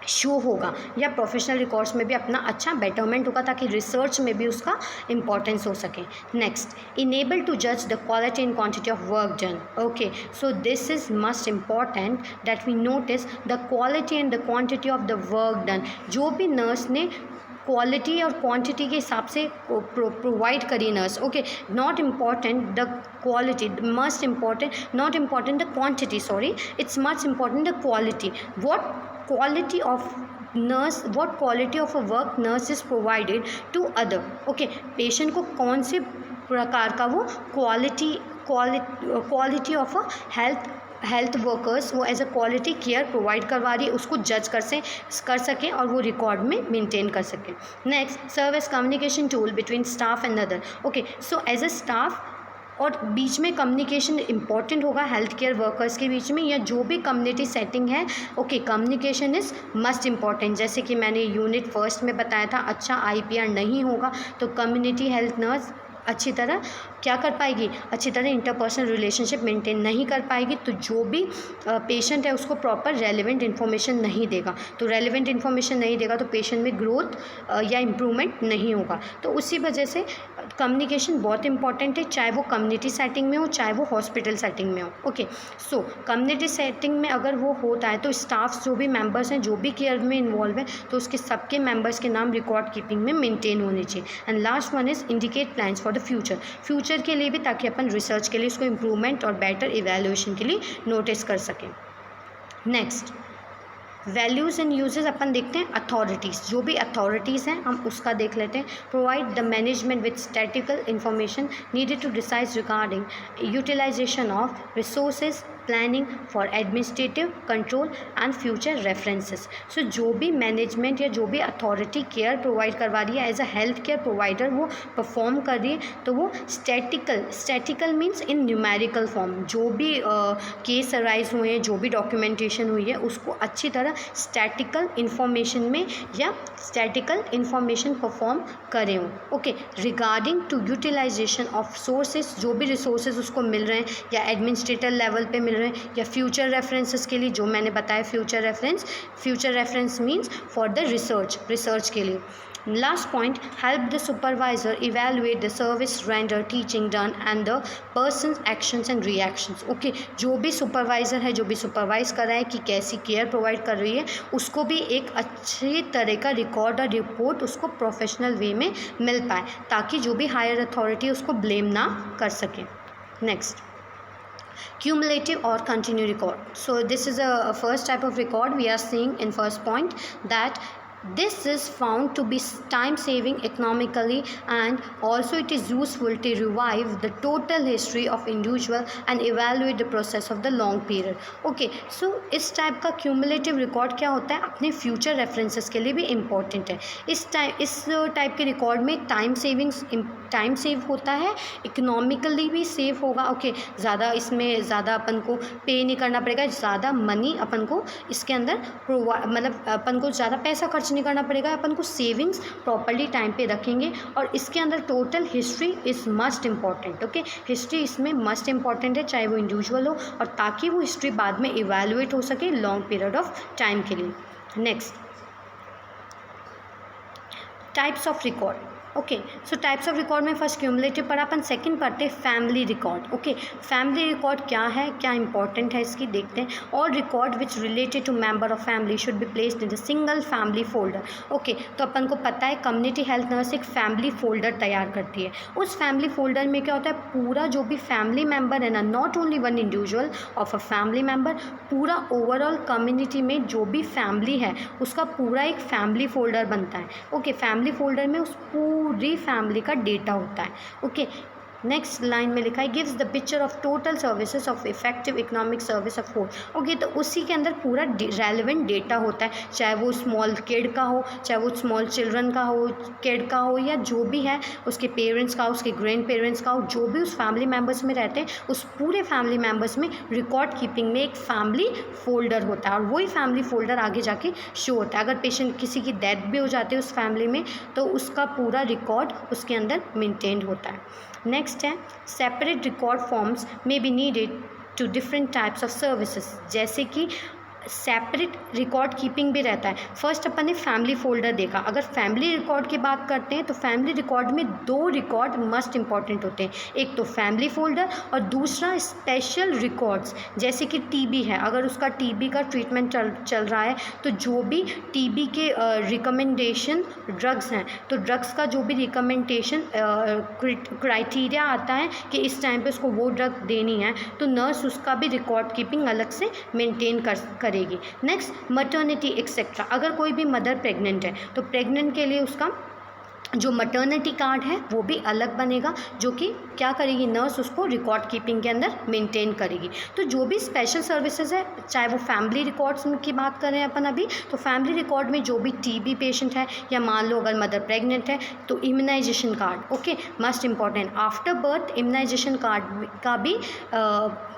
शो होगा या प्रोफेशनल रिकॉर्ड्स में भी अपना अच्छा बेटरमेंट होगा ताकि रिसर्च में भी उसका इम्पॉर्टेंस हो सके। नेक्स्ट, इनेबल टू जज the quality and quantity of work done. Okay, so this is must important that we notice the quality and the quantity of the work done, जो भी नर्स ने quality और quantity के हिसाब से provide करी nurse. Okay, not important the quality, must important, not important the quantity, sorry, it's must important the quality. what quality of a work nurse is provided to other। Okay, patient को कौन से प्रकार का वो quality of a health workers वो as a quality care provide करवा रही है उसको जज कर सकें और वो रिकॉर्ड में मेंटेन कर सकें। Next, serve as communication tool between staff and other. Okay, so as a staff और बीच में कम्युनिकेशन इंपॉर्टेंट होगा हेल्थ केयर वर्कर्स के बीच में या जो भी कम्युनिटी सेटिंग है। Okay, communication is must important, जैसे कि मैंने यूनिट फर्स्ट में बताया था, अच्छा IPR नहीं होगा तो कम्युनिटी हेल्थ नर्स अच्छी तरह क्या कर पाएगी, अच्छी तरह इंटरपर्सनल रिलेशनशिप मेंटेन नहीं कर पाएगी, तो जो भी पेशेंट है उसको प्रॉपर रेलिवेंट इन्फॉर्मेशन नहीं देगा, तो रेलिवेंट इन्फॉर्मेशन नहीं देगा तो पेशेंट में ग्रोथ या इम्प्रूवमेंट नहीं होगा। तो उसी वजह से कम्युनिकेशन बहुत इंपॉर्टेंट है, चाहे वो कम्युनिटी सेटिंग में हो चाहे वो हॉस्पिटल सेटिंग में हो। ओके, सो कम्युनिटी सेटिंग में अगर वो होता है तो स्टाफ जो भी मेंबर्स हैं जो भी केयर में इन्वॉल्व हैं तो उसके सबके मेंबर्स के नाम रिकॉर्ड कीपिंग में मेंटेन होने चाहिए। And last one is indicate plans for the future के लिए भी, ताकि अपन रिसर्च के लिए उसको इम्प्रूवमेंट और बेटर इवैल्यूएशन के लिए नोटिस कर सकें। नेक्स्ट, वैल्यूज़ एंड यूजेस अपन देखते हैं। अथॉरिटीज़, जो भी अथॉरिटीज़ हैं हम उसका देख लेते हैं। Provide the management with statical information needed to decide regarding utilization of resources, planning, for administrative control and future references. So जो भी मैनेजमेंट या जो भी अथॉरिटी केयर प्रोवाइड करवा रही है as a health care provider वो परफॉर्म कर रही है, तो वो statical means in numerical form, जो भी केस अराइज हुए हैं, जो भी डॉक्यूमेंटेशन हुई है उसको अच्छी तरह स्टैटिकल इंफॉर्मेशन में या स्टैटिकल इंफॉर्मेशन परफॉर्म करें। Okay, regarding to utilisation of sources, जो भी रिसोर्सेज उसको मिल रहे हैं या एडमिनिस्ट्रेटर लेवल पे मिल रहे हैं या फ्यूचर रेफरेंसेस के लिए, जो मैंने बताया future reference means for the research के लिए। Last point, help the supervisor evaluate the service render teaching done and the person actions and reactions. Okay, जो भी सुपरवाइज़र है, जो भी सुपरवाइज कर रहा है कि कैसी केयर प्रोवाइड कर रही है, उसको भी एक अच्छी तरह का रिकॉर्ड और रिपोर्ट उसको प्रोफेशनल वे में मिल पाए, ताकि जो भी हायर अथॉरिटी उसको ब्लेम ना कर सके। Next, cumulative or continue record. So this is a first type of record we are seeing in first point, that this is found to be time saving economically, and also it is useful to revive the total history of individual and evaluate the process of the long period. Okay, so इस type का cumulative record क्या होता है, अपने future references के लिए भी important है। इस टाइप के रिकॉर्ड में टाइम सेव होता है, इकोनॉमिकली भी सेव होगा। ओके, ज़्यादा अपन को पे नहीं करना पड़ेगा, ज़्यादा मनी अपन को इसके अंदर मतलब अपन को ज़्यादा पैसा खर्च नहीं करना पड़ेगा, अपन को सेविंग्स प्रॉपर्ली टाइम पे रखेंगे। और इसके अंदर total history is must important. Okay, history इसमें मस्ट इम्पॉर्टेंट है, चाहे वो इंडिविजुअल हो, और ताकि वो हिस्ट्री बाद में इवेलुएट हो सके लॉन्ग पीरियड ऑफ टाइम के लिए। Next, types of record. Okay, so types of record में फर्स्ट क्यूमुलेटिव पढ़ा अपन, सेकंड पढ़ते family record. Okay, family record क्या है, क्या इंपॉर्टेंट है इसकी देखते हैं। और record which related to member of family should be placed in the single family folder. Okay, तो अपन को पता है कम्युनिटी हेल्थ नर्स एक फैमिली फोल्डर तैयार करती है। उस फैमिली फोल्डर में क्या होता है, पूरा जो भी फैमिली मेम्बर है ना, not only one individual of a family member, पूरा ओवरऑल कम्युनिटी में जो भी फैमिली है उसका पूरा एक फैमिली फोल्डर बनता है। ओके, फैमिली फोल्डर में उस पूरी फैमिली का डेटा होता है। ओके, नेक्स्ट लाइन में लिखा है gives the picture of total services of effective economic service of whole. Okay, तो उसी के अंदर पूरा रेलिवेंट डेटा होता है, चाहे वो स्मॉल किड का हो, चाहे वो स्मॉल चिल्ड्रन का हो, किड का हो, या जो भी है उसके पेरेंट्स का, उसके ग्रैंड पेरेंट्स का हो, जो भी उस फैमिली मेम्बर्स में रहते हैं, उस पूरे फैमिली मेम्बर्स में रिकॉर्ड कीपिंग में एक फैमिली फोल्डर होता है, और वही फैमिली फोल्डर आगे जाके शो होता है। अगर पेशेंट किसी की डेथ भी हो जाती है उस फैमिली में, तो उसका पूरा रिकॉर्ड उसके अंदर मेंटेन होता है। नेक्स्ट है separate record forms may be needed to different types of services, जैसे कि सेपरेट रिकॉर्ड कीपिंग भी रहता है। फर्स्ट अपन ने फैमिली फोल्डर देखा, अगर फैमिली रिकॉर्ड की बात करते हैं तो फैमिली रिकॉर्ड में दो रिकॉर्ड मस्ट इंपॉर्टेंट होते हैं, एक तो फैमिली फोल्डर और दूसरा स्पेशल रिकॉर्ड्स, जैसे कि टीबी है, अगर उसका टीबी का ट्रीटमेंट चल रहा है तो जो भी टीबी के रिकमेंडेशन ड्रग्स हैं, तो ड्रग्स का जो भी रिकमेंडेशन क्राइटेरिया आता है कि इस टाइम पे उसको वो ड्रग देनी है, तो नर्स उसका भी रिकॉर्ड कीपिंग अलग से मेंटेन करेगी। नेक्स्ट, मटर्निटी एक्सेट्रा, अगर कोई भी मदर प्रेग्नेंट है तो प्रेग्नेंट के लिए उसका जो मटर्निटी कार्ड है वो भी अलग बनेगा, जो कि क्या करेगी, नर्स उसको रिकॉर्ड कीपिंग के अंदर मेंटेन करेगी। तो जो भी स्पेशल सर्विसेज है, चाहे वो फैमिली रिकॉर्ड्स की बात करें अपन अभी, तो फैमिली रिकॉर्ड में जो भी टीबी पेशेंट है, या मान लो अगर मदर प्रेग्नेंट है तो immunisation card, okay, must important. After birth immunisation card का भी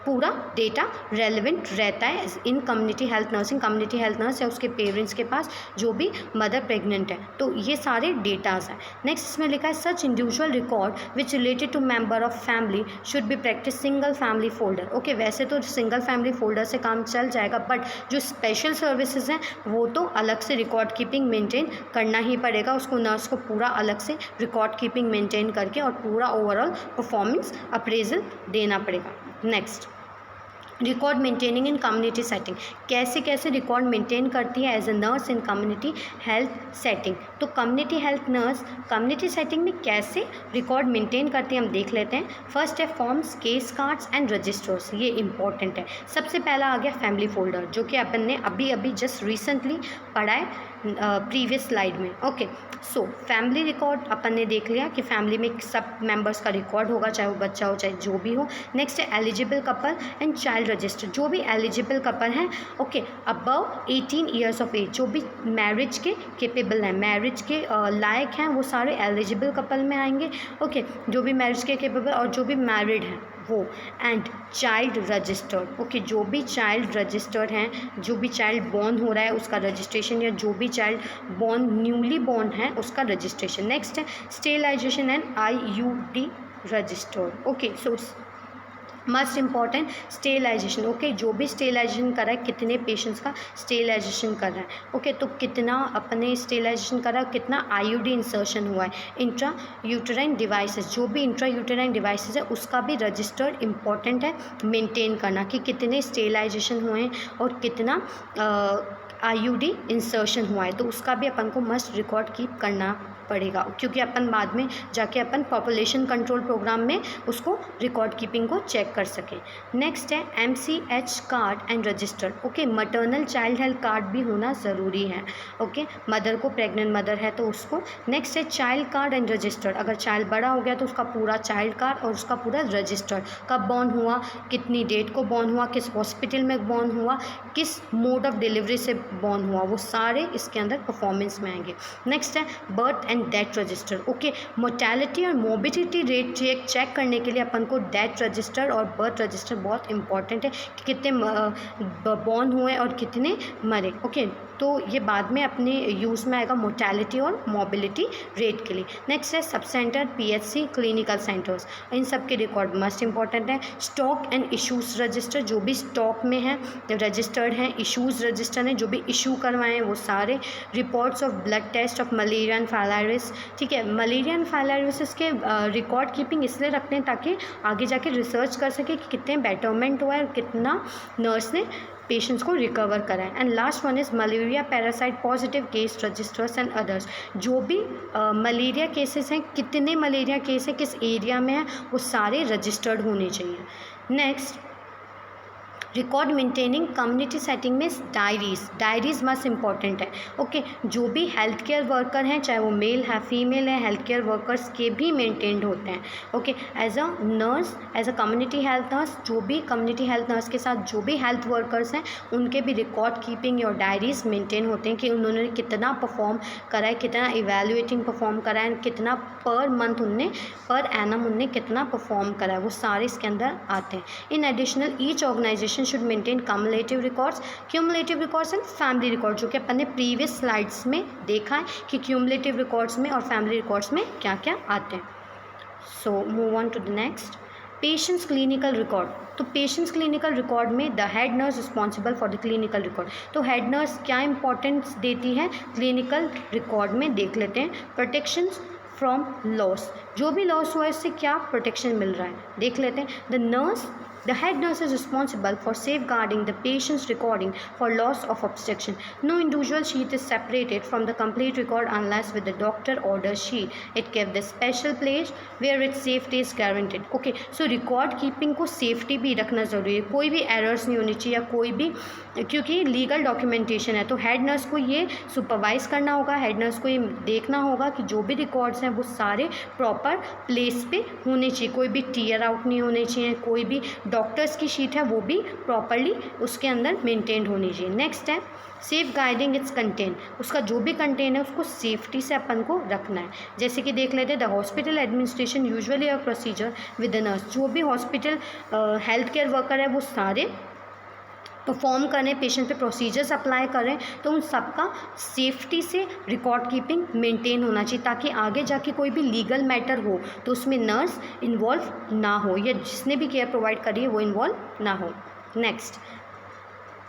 पूरा डेटा रेलिवेंट रहता है in community health nursing. Community health nurse या उसके पेरेंट्स के पास जो भी मदर प्रेग्नेंट है, तो ये सारे डेटाज हैं। नेक्स्ट इसमें लिखा है such individual record which related to member of family should be practice single family folder. Okay, वैसे तो सिंगल फैमिली फोल्डर से काम चल जाएगा, बट जो स्पेशल सर्विसेज हैं वो तो अलग से रिकॉर्ड कीपिंग मेंटेन करना ही पड़ेगा, उसको नर्स को पूरा अलग से रिकॉर्ड कीपिंग मेंटेन करके और पूरा ओवरऑल परफॉर्मेंस अप्रेजल देना पड़ेगा। Next, record maintaining in community setting, कैसे कैसे रिकॉर्ड मेंटेन करती है as a nurse in community health setting. तो community health nurse community setting में कैसे रिकॉर्ड मेंटेन करती है हम देख लेते हैं। फर्स्ट है forms, case cards and registers, ये इंपॉर्टेंट है। सबसे पहला आ गया फैमिली फोल्डर, जो कि अपन ने अभी जस्ट रिसेंटली पढ़ा है। प्रीवियस स्लाइड में। ओके, सो फैमिली रिकॉर्ड अपन ने देख लिया कि फैमिली में सब मेंबर्स का रिकॉर्ड होगा, चाहे वो बच्चा हो चाहे जो भी हो। नेक्स्ट है eligible couple and child register, जो भी एलिजिबल कपल हैं, okay, above 18 years of age, जो भी मैरिज के केपेबल हैं, मैरिज के लायक हैं, वो सारे एलिजिबल कपल में आएंगे। ओके, जो भी मैरिज के केपेबल और जो भी मैरिड हैं वो। एंड चाइल्ड रजिस्टर्ड, ओके, जो भी चाइल्ड रजिस्टर्ड हैं, जो भी चाइल्ड बॉर्न हो रहा है उसका रजिस्ट्रेशन, या जो भी चाइल्ड बॉर्न न्यूली बॉर्न है उसका रजिस्ट्रेशन। नेक्स्ट है sterilisation and IUD registered. Okay, so must important sterilisation. Okay, जो भी स्टेलाइजेशन कर रहा है, कितने पेशेंट्स का स्टेलाइजेशन कर रहा है। ओके, तो कितना अपने स्टेलाइजेशन कर रहा है, कितना IUD इंसर्शन हुआ है। इंट्रा यूटेराइन डिवाइसेस, जो भी इंट्रा यूटेराइन डिवाइसेस है उसका भी रजिस्टर्ड इम्पॉर्टेंट है मेंटेन करना, कि कितने स्टेलाइजेशन हुए हैं और कितना IUD इंसर्शन हुआ है, तो उसका भी अपन को मस्ट रिकॉर्ड कीप करना पड़ेगा, क्योंकि अपन बाद में जाके अपन पॉपुलेशन कंट्रोल प्रोग्राम में उसको रिकॉर्ड कीपिंग को चेक कर सकें। नेक्स्ट है MCH card and register. Okay, maternal child health card भी होना ज़रूरी है। ओके, मदर को, प्रेग्नेंट मदर है तो उसको। नेक्स्ट है चाइल्ड कार्ड एंड रजिस्टर, अगर चाइल्ड बड़ा हो गया तो उसका पूरा चाइल्ड कार्ड और उसका पूरा रजिस्टर, कब बॉर्न हुआ, कितनी डेट को बॉर्न हुआ, किस हॉस्पिटल में बॉर्न हुआ, किस मोड ऑफ डिलीवरी से बॉर्न हुआ, वो सारे इसके अंदर परफॉर्मेंस में आएंगे। नेक्स्ट है birth and death register. Okay, mortality और मोर्बिडिटी रेट चेक करने के लिए अपन को डेथ रजिस्टर और बर्थ रजिस्टर बहुत इंपॉर्टेंट है, कि कितने बॉर्न हुए और कितने मरे। ओके, तो ये बाद में अपने यूज़ में आएगा मोर्टेलिटी और मोबिलिटी रेट के लिए। नेक्स्ट है sub centre, PHC, clinical centres, इन सब के रिकॉर्ड मस्ट इंपॉर्टेंट है। स्टॉक एंड इशूज़ रजिस्टर, जो भी स्टॉक में है रजिस्टर्ड हैं, इशूज़ रजिस्टर हैं, जो भी इशू करवाएं हैं वो सारे। Reports of blood test of malaria and filaria, ठीक है, मलेरिया एंड फाइलारिस के रिकॉर्ड कीपिंग इसलिए रखते हैं ताकि आगे जाके रिसर्च कर सके कि कितने बेटरमेंट हुआ है और कितना नर्स ने पेशेंट्स को रिकवर करा है। And last one is malaria parasite positive case registers and others, जो भी मलेरिया केसेस हैं, कितने मलेरिया केस हैं, किस एरिया में है, वो सारे रजिस्टर्ड होने चाहिए। Next, record maintaining community setting में डायरीज मस्ट इंपॉर्टेंट है। ओके, जो भी हेल्थ केयर वर्कर हैं, चाहे वो मेल है फीमेल है, हेल्थ केयर वर्कर्स के भी मेंटेन्ड होते हैं। Okay, as a nurse, as a community health nurse, जो भी कम्युनिटी हेल्थ नर्स के साथ जो भी हेल्थ वर्कर्स हैं उनके भी रिकॉर्ड कीपिंग और डायरीज मेंटेन होते हैं, कि उन्होंने कितना परफॉर्म करा है, कितना इवेल्युएटिंग परफॉर्म करा है, कितना पर मंथ उनने, पर एनम उनने कितना परफॉर्म करा है, वो सारे इसके अंदर आते हैं। In additional each organisation should maintain cumulative records and family records, जो कि अपन ने प्रीवियस स्लाइड्स में देखा है कि क्यूमुलेटिव रिकॉर्ड्स में और फैमिली रिकॉर्ड्स में क्या क्या आते हैं। So move on to the next, patients clinical record. तो पेशेंट्स क्लिनिकल रिकॉर्ड में the head nurse responsible for the clinical record, तो हेड नर्स क्या इंपॉर्टेंस देती है क्लिनिकल रिकॉर्ड में, देख लेते हैं। प्रोटेक्शंस फ्रॉम लॉस, जो भी लॉस हुआ है इससे क्या प्रोटेक्शन मिल रहा है देख लेते हैं। The head nurse is responsible for safeguarding the patient's recording for loss of obstruction. No individual sheet is separated from the complete record unless with the doctor orders sheet. It kept the special place where its safety is guaranteed. Okay, so record keeping को safety भी रखना ज़रूरी है, कोई भी errors नहीं होनी चाहिए, या कोई भी, क्योंकि लीगल डॉक्यूमेंटेशन है तो हेड नर्स को ये सुपरवाइज करना होगा, हेड नर्स को ये देखना होगा कि जो भी रिकॉर्ड्स हैं वो सारे प्रॉपर प्लेस पे होने चाहिए, कोई भी टीयर आउट नहीं होने चाहिए, कोई भी डॉक्टर्स की शीट है वो भी प्रॉपरली उसके अंदर मेंटेन होनी चाहिए। नेक्स्ट है सेफ गाइडिंग इट्स कंटेंट, उसका जो भी कंटेंट है उसको सेफ्टी से अपन को रखना है। जैसे कि देख लेते हैं, the hospital administration usually a procedure with the nurse, जो भी हॉस्पिटल हेल्थ केयर वर्कर है वो सारे परफॉर्म करें, पेशेंट पे प्रोसीजर्स अप्लाई करें, तो उन सब का सेफ्टी से रिकॉर्ड कीपिंग मेंटेन होना चाहिए, ताकि आगे जाके कोई भी लीगल मैटर हो तो उसमें नर्स इन्वॉल्व ना हो, या जिसने भी केयर प्रोवाइड करी है वो इन्वॉल्व ना हो। Next,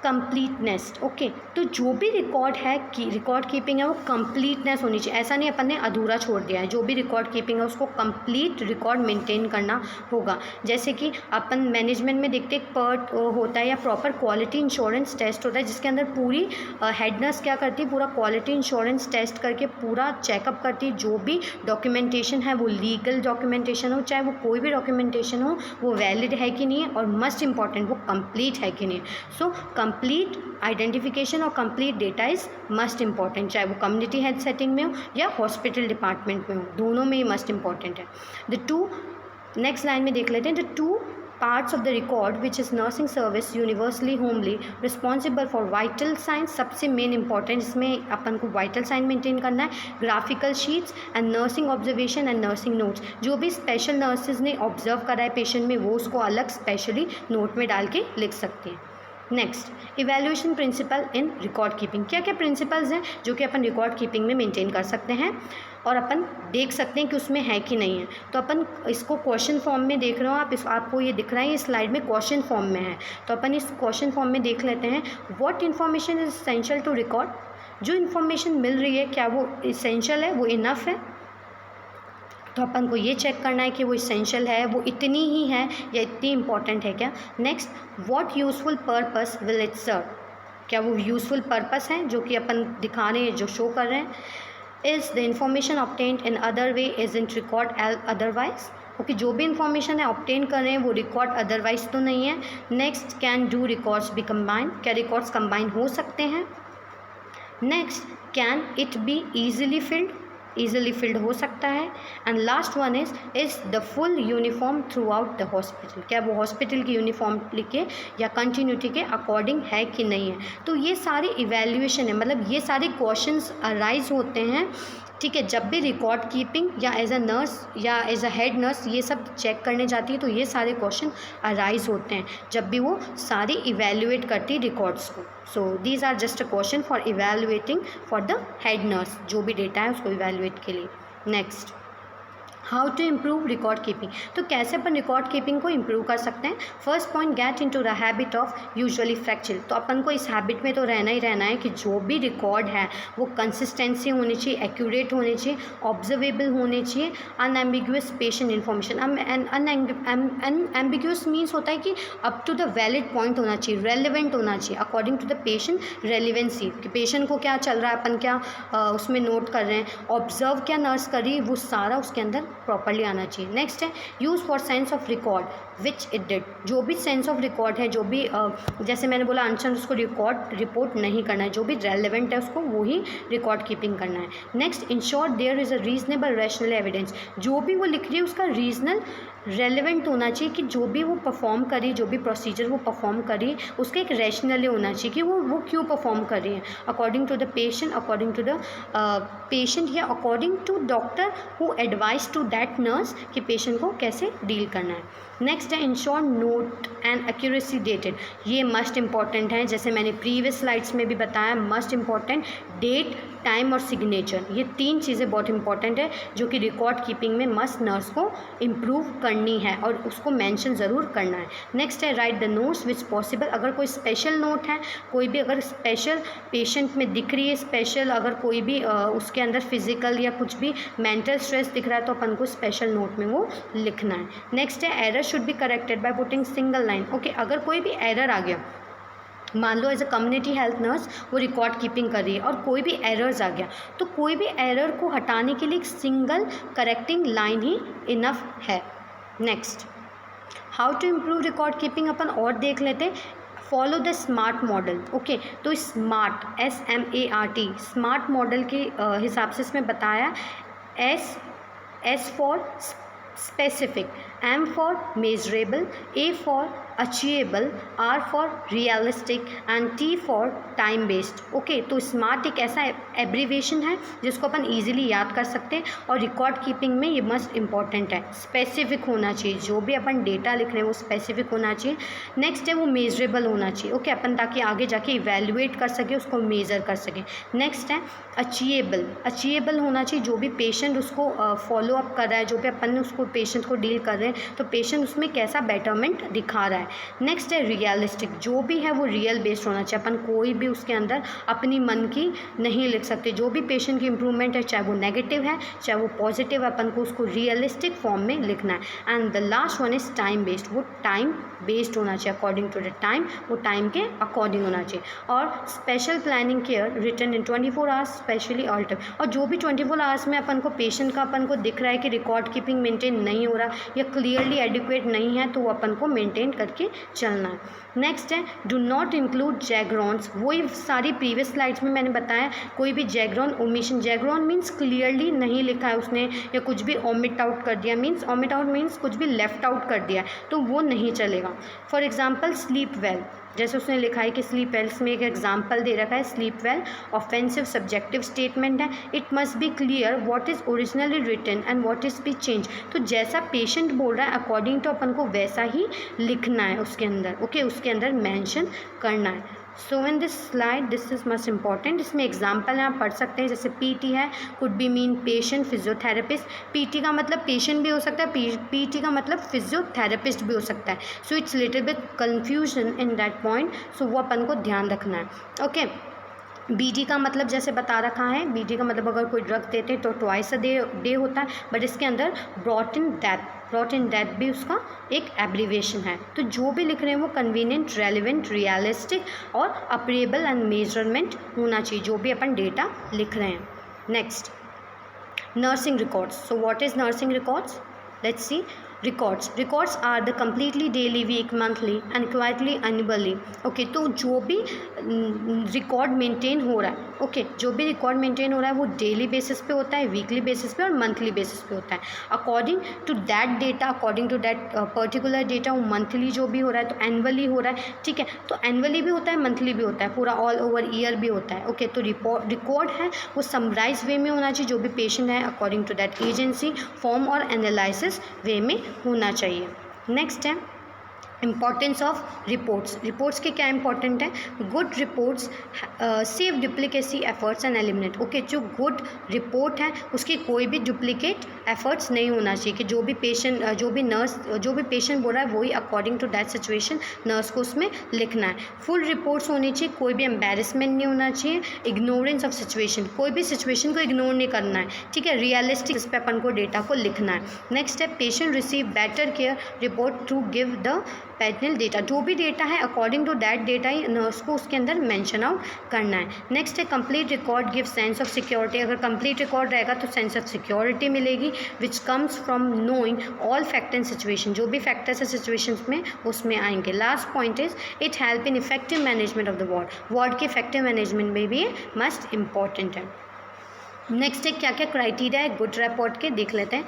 completeness. ओके, तो जो भी रिकॉर्ड है कि रिकॉर्ड कीपिंग है वो कंप्लीटनेस होनी चाहिए, ऐसा नहीं अपन ने अधूरा छोड़ दिया है, जो भी रिकॉर्ड कीपिंग है उसको कंप्लीट रिकॉर्ड मेंटेन करना होगा। जैसे कि अपन मैनेजमेंट में देखते एक पर्ट होता है या प्रॉपर क्वालिटी इंश्योरेंस टेस्ट होता है, जिसके अंदर पूरी हेड नर्स क्या करती है, पूरा क्वालिटी इंश्योरेंस टेस्ट करके पूरा चेकअप करती है, जो भी डॉक्यूमेंटेशन है वो लीगल डॉक्यूमेंटेशन हो, चाहे वो कोई भी डॉक्यूमेंटेशन हो वो वैलिड है कि नहीं है, और मस्ट इंपॉर्टेंट वो कंप्लीट है कि नहीं। सो कंप्लीट आइडेंटिफिकेशन और complete data is must important, चाहे वो कम्युनिटी हेल्थ सेटिंग में हो या हॉस्पिटल डिपार्टमेंट में हो, दोनों में ये मस्ट इम्पॉर्टेंट है। द टू, नेक्स्ट लाइन में देख लेते हैं, the two parts of the record which is nursing service universally homely responsible for vital signs, सबसे मेन इंपॉर्टेंट इसमें अपन को वाइटल साइन मेंटेन करना है, graphical sheets and nursing observation and nursing notes, जो भी स्पेशल नर्सेज ने observe करा है पेशेंट में वो उसको अलग स्पेशली नोट में डाल के लिख सकते हैं। Next, evaluation principle in record keeping, क्या क्या प्रिंसिपल्स हैं जो कि अपन रिकॉर्ड कीपिंग में मेंटेन कर सकते हैं और अपन देख सकते हैं कि उसमें है कि नहीं है। तो अपन इसको क्वेश्चन फॉर्म में देख रहे हो आप, आपको ये दिख रहा है, ये स्लाइड में क्वेश्चन फॉर्म में है, तो अपन इस क्वेश्चन फॉर्म में देख लेते हैं। What information is essential to record, जो इन्फॉर्मेशन मिल रही है क्या वो इसेंशियल है, वो इनफ है, तो अपन को ये चेक करना है कि वो इसेंशियल है, वो इतनी ही है या इतनी इंपॉर्टेंट है क्या। Next, what useful purpose will it serve, क्या वो यूज़फुल पर्पस है जो कि अपन दिखा रहे हैं, जो शो कर रहे हैं। Is the information obtained in other way is int record otherwise, okay, जो भी इंफॉर्मेशन है ऑब्टेन कर रहे हैं वो रिकॉर्ड अदरवाइज तो नहीं है। Next, can do records be combine, क्या रिकॉर्ड्स कंबाइन हो सकते हैं। Next, can it be easily filled हो सकता है। And last one is the full uniform throughout the hospital, क्या वो हॉस्पिटल की यूनिफॉर्म लिखे या कंटिन्यूटी के अकॉर्डिंग है कि नहीं है। तो ये सारे इवैल्यूएशन है, मतलब ये सारे क्वेश्चंस अराइज होते हैं, ठीक है, जब भी रिकॉर्ड कीपिंग या एज अ नर्स या एज अ हेड नर्स ये सब चेक करने जाती है, तो ये सारे क्वेश्चन अराइज होते हैं जब भी वो सारी इवैल्यूएट करती रिकॉर्ड्स को। So these are just a question for evaluating for the head nurse, जो भी डेटा है उसको इवैल्यूएट के लिए। Next, how to improve record keeping, तो कैसे अपन रिकॉर्ड कीपिंग को इम्प्रूव कर सकते हैं। First point, get into the habit of usually fracture, तो अपन को इस हैबिट में तो रहना ही रहना है कि जो भी रिकॉर्ड है वो कंसिस्टेंसी होनी चाहिए, एक्यूरेट होनी चाहिए, ऑब्जर्वेबल होनी चाहिए, unambiguous patient information. Unambiguous means होता है कि up to the valid point होना चाहिए, रेलिवेंट होना चाहिए, according to the patient relevancy, कि पेशेंट को क्या चल रहा है, अपन क्या उसमें नोट कर रहे हैं, ऑब्जर्व क्या नर्स करी, वो सारा उसके अंदर प्रॉपर्ली आना चाहिए। नेक्स्ट है, use for sense of record which it did, जो भी सेंस ऑफ रिकॉर्ड है, जो भी जैसे मैंने बोला अनशन उसको रिपोर्ट नहीं करना है, जो भी रेलिवेंट है उसको वो ही रिकॉर्ड कीपिंग करना है। Next, ensure there is a reasonable rational evidence, जो भी वो लिख रही है उसका रीजनल रेलिवेंट होना चाहिए, कि जो भी वो परफॉर्म करी, जो भी प्रोसीजर वो परफॉर्म करी उसका एक रैशनली होना चाहिए कि वो क्यों परफॉर्म कर रही है, according to the patient, according to the patient या according to doctor who advise to that nurse कि पेशेंट को कैसे डील करना है। नेक्स्ट है, ensure note and accuracy dated, ये मस्ट इम्पॉर्टेंट है, जैसे मैंने प्रीवियस स्लाइड्स में भी बताया, मस्ट इम्पॉर्टेंट, डेट, टाइम और सिग्नेचर, ये तीन चीज़ें बहुत इंपॉर्टेंट है जो कि रिकॉर्ड कीपिंग में मस्ट नर्स को इम्प्रूव करनी है और उसको मेंशन ज़रूर करना है। नेक्स्ट है, right the notes which possible, अगर कोई स्पेशल नोट है, कोई भी अगर स्पेशल पेशेंट में दिख रही है, स्पेशल अगर कोई भी उसके अंदर फिजिकल या कुछ भी मेंटल स्ट्रेस दिख रहा है तो अपन को स्पेशल नोट में वो लिखना है। नेक्स्ट है, error should be corrected by putting single line, okay, अगर कोई भी एरर आ गया, मान लो as a community health nurse वो रिकॉर्ड कीपिंग कर रही है और कोई भी एरर्स आ गया, तो कोई भी एरर को हटाने के लिए एक सिंगल करेक्टिंग लाइन ही इनफ है। Next, how to improve record keeping अपन और देख लेते हैं। Follow the smart model, okay, तो स्मार्ट SMART स्मार्ट मॉडल के हिसाब से इसमें बताया, S for specific, M for measurable, A for achievable, R for realistic and T for time based, okay. तो स्मार्ट एक ऐसा एब्रीवेशन है जिसको अपन इजीली याद कर सकते हैं और रिकॉर्ड कीपिंग में ये मस्ट इम्पॉर्टेंट है, स्पेसिफिक होना चाहिए, जो भी अपन डेटा लिख रहे हैं वो स्पेसिफिक होना चाहिए। नेक्स्ट है, वो मेजरेबल होना चाहिए, ओके, अपन ताकि आगे जाके इवेल्युएट कर सके, उसको मेज़र कर सकें। नेक्स्ट है, अचीवेबल होना चाहिए, जो भी पेशेंट उसको फॉलो अप कर रहा है, जो भी अपन उसको पेशेंट को डील कर रहे हैं तो पेशेंट उसमें कैसा बेटरमेंट दिखा रहा है। नेक्स्ट है, रियलिस्टिक, जो भी है वो रियल बेस्ड होना चाहिए, अपन कोई भी उसके अंदर अपनी मन की नहीं लिख सकते, जो भी पेशेंट की इंप्रूवमेंट है, चाहे वो नेगेटिव है चाहे वो पॉजिटिव है, अपन को उसको रियलिस्टिक फॉर्म में लिखना है। And the last one is time based, वो टाइम बेस्ड होना चाहिए, अकॉर्डिंग टू द टाइम, वो टाइम के अकॉर्डिंग होना चाहिए। और special planning care written in 24 hours specially alter, और जो भी 24 आवर्स में अपन को पेशेंट का अपन को दिख रहा है कि रिकॉर्ड कीपिंग मेंटेन नहीं हो रहा या क्लियरली एडिक्वेट नहीं है तो वो अपन को मेंटेन करके करके चलना है। नेक्स्ट है डू नॉट इंक्लूड जैगरॉन्स। वही सारी प्रीवियस स्लाइड्स में मैंने बताया, कोई भी जैगरॉन ओमिशन, जैगरॉन मीन्स क्लियरली नहीं लिखा है उसने या कुछ भी ओमिट आउट कर दिया, मीन्स ओमिट आउट मीन्स कुछ भी लेफ्ट आउट कर दिया तो वो नहीं चलेगा। फॉर एग्जाम्पल स्लीप वेल, जैसे उसने लिखा है कि स्लीप वेल, इसमें एक एग्जाम्पल दे रखा है sleep well, offensive subjective statement है। It must be clear what is originally written and what is be change. तो जैसा पेशेंट बोल रहा है अकॉर्डिंग टू अपन को वैसा ही लिखना है उसके अंदर, ओके, उसके अंदर मेंशन करना है। So in this slide this is must important. इसमें एग्जाम्पल आप पढ़ सकते हैं, जैसे पीटी है, could be mean patient physiotherapist. PT का मतलब पेशेंट भी हो सकता है, पीटी का मतलब फिजियोथेरेपिस्ट भी हो सकता है। So it's little bit confusion in that point, so वो अपन को ध्यान रखना है, ओके। बीडी का मतलब जैसे बता रखा है, बीडी का मतलब अगर कोई ड्रग देते तो ट्वाइस अ डे होता है, बट इसके अंदर ब्रॉट इन डेथ भी उसका एक एब्रीवेशन है। तो जो भी लिख रहे हैं वो कन्वीनियंट, रेलिवेंट, रियलिस्टिक और अप्रेबल एंड मेजरमेंट होना चाहिए जो भी अपन डेटा लिख रहे हैं। Next, nursing records. So what is nursing records? Let's see. Records are the completely daily, week, monthly and quietly annually. Okay, तो जो भी रिकॉर्ड मेंटेन हो रहा है, ओके, जो भी रिकॉर्ड मेंटेन हो रहा है वो डेली बेसिस पे होता है, वीकली बेसिस पे और मंथली बेसिस पे होता है। According to that data, according to that particular data, वो मंथली जो भी हो रहा है तो एनुअली हो रहा है, ठीक है। तो एनुअली भी होता है, मंथली भी होता है, पूरा ऑल ओवर ईयर भी होता है, ओके। तो रिकॉर्ड है वो समराइज वे में होना चाहिए, जो भी पेशेंट है according to that agency, form और एनालिसिस वे में होना चाहिए। नेक्स्ट है इम्पॉर्टेंस ऑफ रिपोर्ट्स। रिपोर्ट्स के क्या इंपॉर्टेंट है? Good reports save duplicacy efforts and eliminate. Okay, जो गुड रिपोर्ट है उसकी कोई भी डुप्लीकेट एफर्ट्स नहीं होना चाहिए, कि जो भी पेशेंट, जो भी नर्स, जो भी पेशेंट बोल रहा है वही according to that situation nurse को उसमें लिखना है। फुल रिपोर्ट्स होनी चाहिए, कोई भी एम्बेरसमेंट नहीं होना चाहिए, इग्नोरेंस ऑफ सिचुएशन, कोई भी सिचुएशन को इग्नोर नहीं करना है, ठीक है। रियलिस्टिक, इस पर अपन को डेटा को लिखना है। नेक्स्ट है patient receive better care report to give the paternal data. जो भी डेटा है अकॉर्डिंग टू दैट डेटा ही नर्स को उसके अंदर मेंशन आउट करना है। नेक्स्ट है complete record give sense of security. अगर कंप्लीट रिकॉर्ड रहेगा तो सेंस ऑफ सिक्योरिटी मिलेगी, which comes from knowing all fact and situation. जो भी फैक्टर्स है सिचुएशंस में उसमें आएंगे। Last point is it help in effective management of the ward के इफेक्टिव मैनेजमेंट में भी ये मस्ट इंपॉर्टेंट है। नेक्स्ट है क्या क्या क्राइटेरिया है गुड रिपोर्ट के, देख लेते हैं।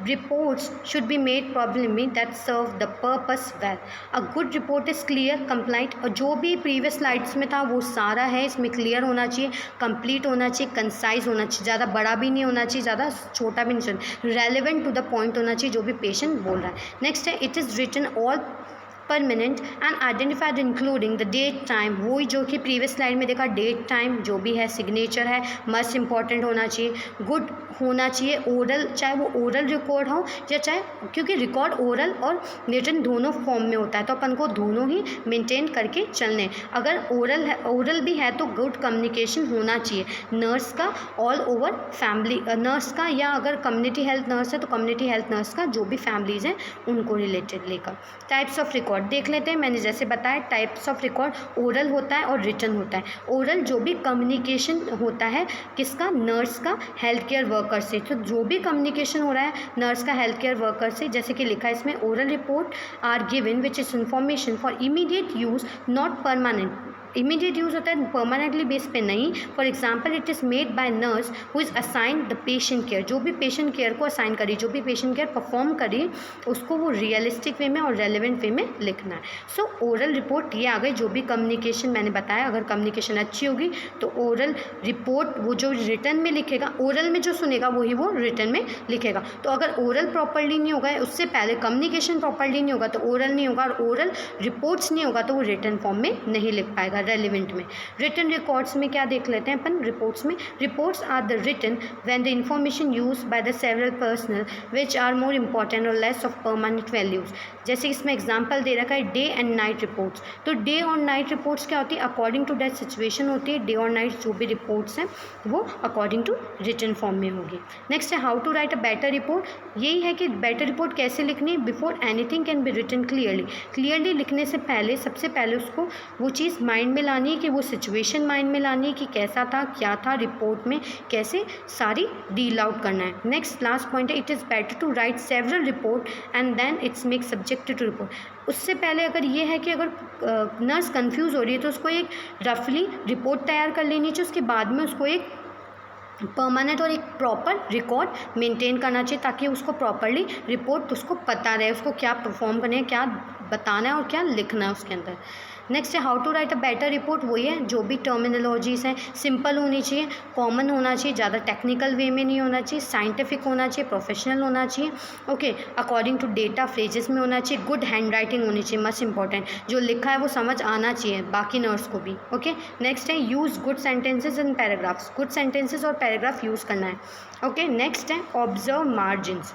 Reports should be made properly that serve the purpose well. A good report is clear, complaint, और जो भी प्रीवियस स्लाइड्स में था वो सारा है इसमें क्लियर होना चाहिए, कंप्लीट होना चाहिए, कंसाइज होना चाहिए, ज़्यादा बड़ा भी नहीं होना चाहिए, ज़्यादा छोटा भी नहीं चाहिए, रेलिवेंट टू द पॉइंट होना चाहिए जो भी पेशेंट बोल रहा है। नेक्स्ट है it is written all permanent and identified including the date time. वही जो कि प्रीवियस स्लाइड में देखा, डेट टाइम जो भी है, सिग्नेचर है, मस्ट इंपॉर्टेंट होना चाहिए, गुड होना चाहिए, ओरल, चाहे वो ओरल रिकॉर्ड हो या चाहे, क्योंकि रिकॉर्ड ओरल और रिटन दोनों फॉर्म में होता है तो अपन को दोनों ही मेंटेन करके चलने। अगर ओरल है, ओरल भी है तो गुड कम्युनिकेशन होना चाहिए नर्स का ऑल ओवर फैमिली नर्स का, या अगर कम्युनिटी हेल्थ नर्स है तो कम्युनिटी हेल्थ नर्स का, जो भी फैमिलीज़ हैं उनको रिलेटेड लेकर। टाइप्स ऑफ रिकॉर्ड देख लेते हैं। मैंने जैसे बताया टाइप्स ऑफ रिकॉर्ड ओरल होता है और रिटन होता है। ओरल जो भी कम्युनिकेशन होता है किसका, नर्स का हेल्थ केयर वर्कर से। तो जो भी कम्युनिकेशन हो रहा है नर्स का हेल्थ केयर वर्कर से, जैसे कि लिखा है इसमें, oral report are given which is information for immediate use not permanent. Immediate use होता है, परमानेंटली बेस पे नहीं। For example it is made by nurse who is assigned the patient care. जो भी पेशेंट केयर को assign करी, जो भी पेशेंट केयर परफॉर्म करी, उसको वो रियलिस्टिक वे में और रेलिवेंट वे में लिखना है। सो ओरल रिपोर्ट ये आ गई, जो भी कम्युनिकेशन मैंने बताया, अगर कम्युनिकेशन अच्छी होगी तो ओरल रिपोर्ट वो जो रिटर्न में लिखेगा, ओरल में जो सुनेगा वही वो रिटर्न में लिखेगा। तो अगर ओरल प्रॉपरली नहीं होगा, उससे पहले कम्युनिकेशन प्रॉपरली नहीं होगा तो ओरल नहीं होगा, और ओरल रिपोर्ट्स नहीं होगा तो वो रिटर्न फॉर्म में नहीं लिख पाएगा रेलिवेंट में। रिटन रिकॉर्ड्स में क्या देख लेते हैं अपन, रिपोर्ट्स में, reports are the written when the information used by the several personal which are more important और लेस ऑफ परमानेंट वैल्यूज। जैसे इसमें एग्जांपल दे रखा है डे एंड नाइट रिपोर्ट्स। तो डे और नाइट रिपोर्ट्स क्या होती है, अकॉर्डिंग टू दैट सिचुएशन होती है। डे और नाइट जो भी रिपोर्ट्स हैं वो अकॉर्डिंग टू रिटन फॉर्म में होगी। नेक्स्ट है how to write a better report. यही है कि बेटर रिपोर्ट कैसे लिखनी है, before anything can be written clearly. Clearly लिखने से पहले, सबसे पहले उसको वो चीज़ माइंड में लानी है, कि वो सिचुएशन माइंड में लानी है कि कैसा था, क्या था, रिपोर्ट में कैसे सारी डील आउट करना है। नेक्स्ट लास्ट पॉइंट है, it is better to write several report and then it's make subjected to report. उससे पहले अगर ये है कि अगर नर्स कंफ्यूज हो रही है तो उसको एक रफली रिपोर्ट तैयार कर लेनी चाहिए, उसके बाद में उसको एक परमानेंट और एक प्रॉपर रिकॉर्ड मेंटेन करना चाहिए, ताकि उसको प्रॉपरली रिपोर्ट उसको पता रहे उसको क्या परफॉर्म करना है, क्या बताना है और क्या लिखना है उसके अंदर। नेक्स्ट है how to write a better report. वही है, जो भी टर्मिनोलॉजीज़ हैं सिंपल होनी चाहिए, कॉमन होना चाहिए, ज़्यादा टेक्निकल वे में नहीं होना चाहिए, साइंटिफिक होना चाहिए, प्रोफेशनल होना चाहिए, okay, according to data phrases में होना चाहिए, गुड हैंड राइटिंग होनी चाहिए, मस्ट इंपॉर्टेंट, जो लिखा है वो समझ आना चाहिए बाकी नर्स को भी, ओके। नेक्स्ट है use good sentences and paragraphs, good sentences और पैराग्राफ यूज़ करना है, ओके। नेक्स्ट है ऑब्जर्व मार्जिन्स,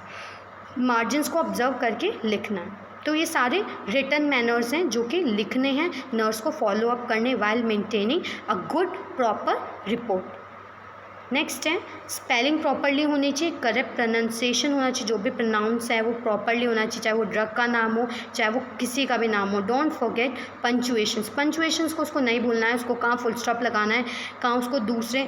मार्जिन्स को ऑब्जर्व करके लिखना है। तो ये सारे रिटन मैनर्स हैं जो कि लिखने हैं नर्स को फॉलो अप करने while maintaining a good proper report. Next है स्पेलिंग प्रॉपरली होनी चाहिए, करेक्ट प्रोनाउंसिएशन होना चाहिए, जो भी प्रोनाउंस है वो प्रॉपरली होना चाहिए, चाहे वो ड्रग का नाम हो चाहे वो किसी का भी नाम हो। डोंट फॉरगेट पंचुएशंस, पंचुएशंस को उसको नहीं भूलना है, उसको कहाँ फुल स्टॉप लगाना है, कहाँ उसको दूसरे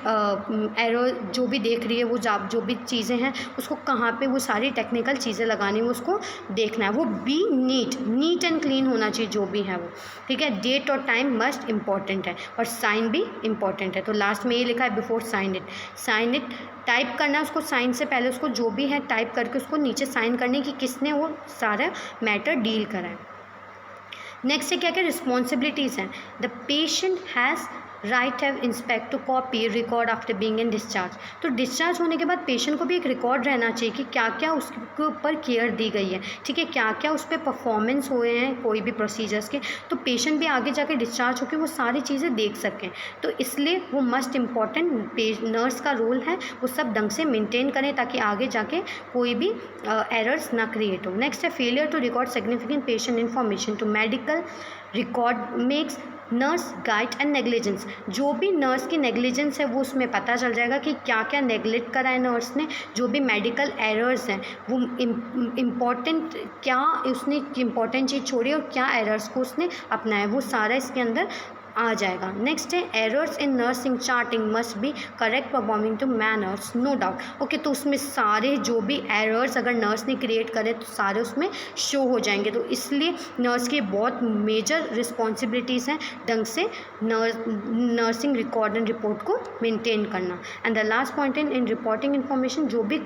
एरो जो भी देख रही है वो जो भी चीज़ें हैं उसको कहाँ पे वो सारी टेक्निकल चीज़ें लगानी है वो उसको देखना है। वो बी नीट एंड क्लीन होना चाहिए जो भी है वो, ठीक है। डेट और टाइम मस्ट इम्पॉर्टेंट है और साइन भी इम्पॉर्टेंट है। तो लास्ट में ये लिखा है before sign it, sign it type करना है उसको, साइन से पहले उसको जो भी है टाइप करके उसको नीचे साइन करने की किसने वो सारा मैटर डील करा है। नेक्स्ट से क्या क्या रिस्पॉन्सिबिलिटीज़ हैं। The patient has right have inspect to copy record after being in discharge. तो डिस्चार्ज होने के बाद पेशेंट को भी एक रिकॉर्ड रहना चाहिए कि क्या क्या उसके ऊपर केयर दी गई है, ठीक है, क्या क्या उस पर परफॉर्मेंस हुए हैं कोई भी प्रोसीजर्स के, तो पेशेंट भी आगे जाके डिस्चार्ज होकर वो सारी चीज़ें देख सकें। तो इसलिए वो मस्ट इम्पॉर्टेंट नर्स का रोल है, वो सब ढंग से मेंटेन करें ताकि आगे जाके कोई भी एरर्स ना क्रिएट हो। नेक्स्ट है failure to record significant patient information to medical record makes nurse guide and negligence. जो भी नर्स की नेग्लिजेंस है वो उसमें पता चल जाएगा कि क्या क्या नेग्लेक्ट करा है नर्स ने, जो भी मेडिकल एरर्स हैं वो इम्पॉर्टेंट क्या उसने इम्पॉर्टेंट चीज़ छोड़ी और क्या एरर्स को उसने अपनाया, वो सारा इसके अंदर आ जाएगा। नेक्स्ट है errors in nursing charting must be correct performing to manners no doubt, okay. तो उसमें सारे जो भी एरर्स अगर नर्स ने क्रिएट करे तो सारे उसमें शो हो जाएंगे। तो इसलिए नर्स की बहुत मेजर रिस्पॉन्सिबिलिटीज़ हैं ढंग से नर्सिंग रिकॉर्ड एंड रिपोर्ट को मेंटेन करना। And the last point in reporting information, जो भी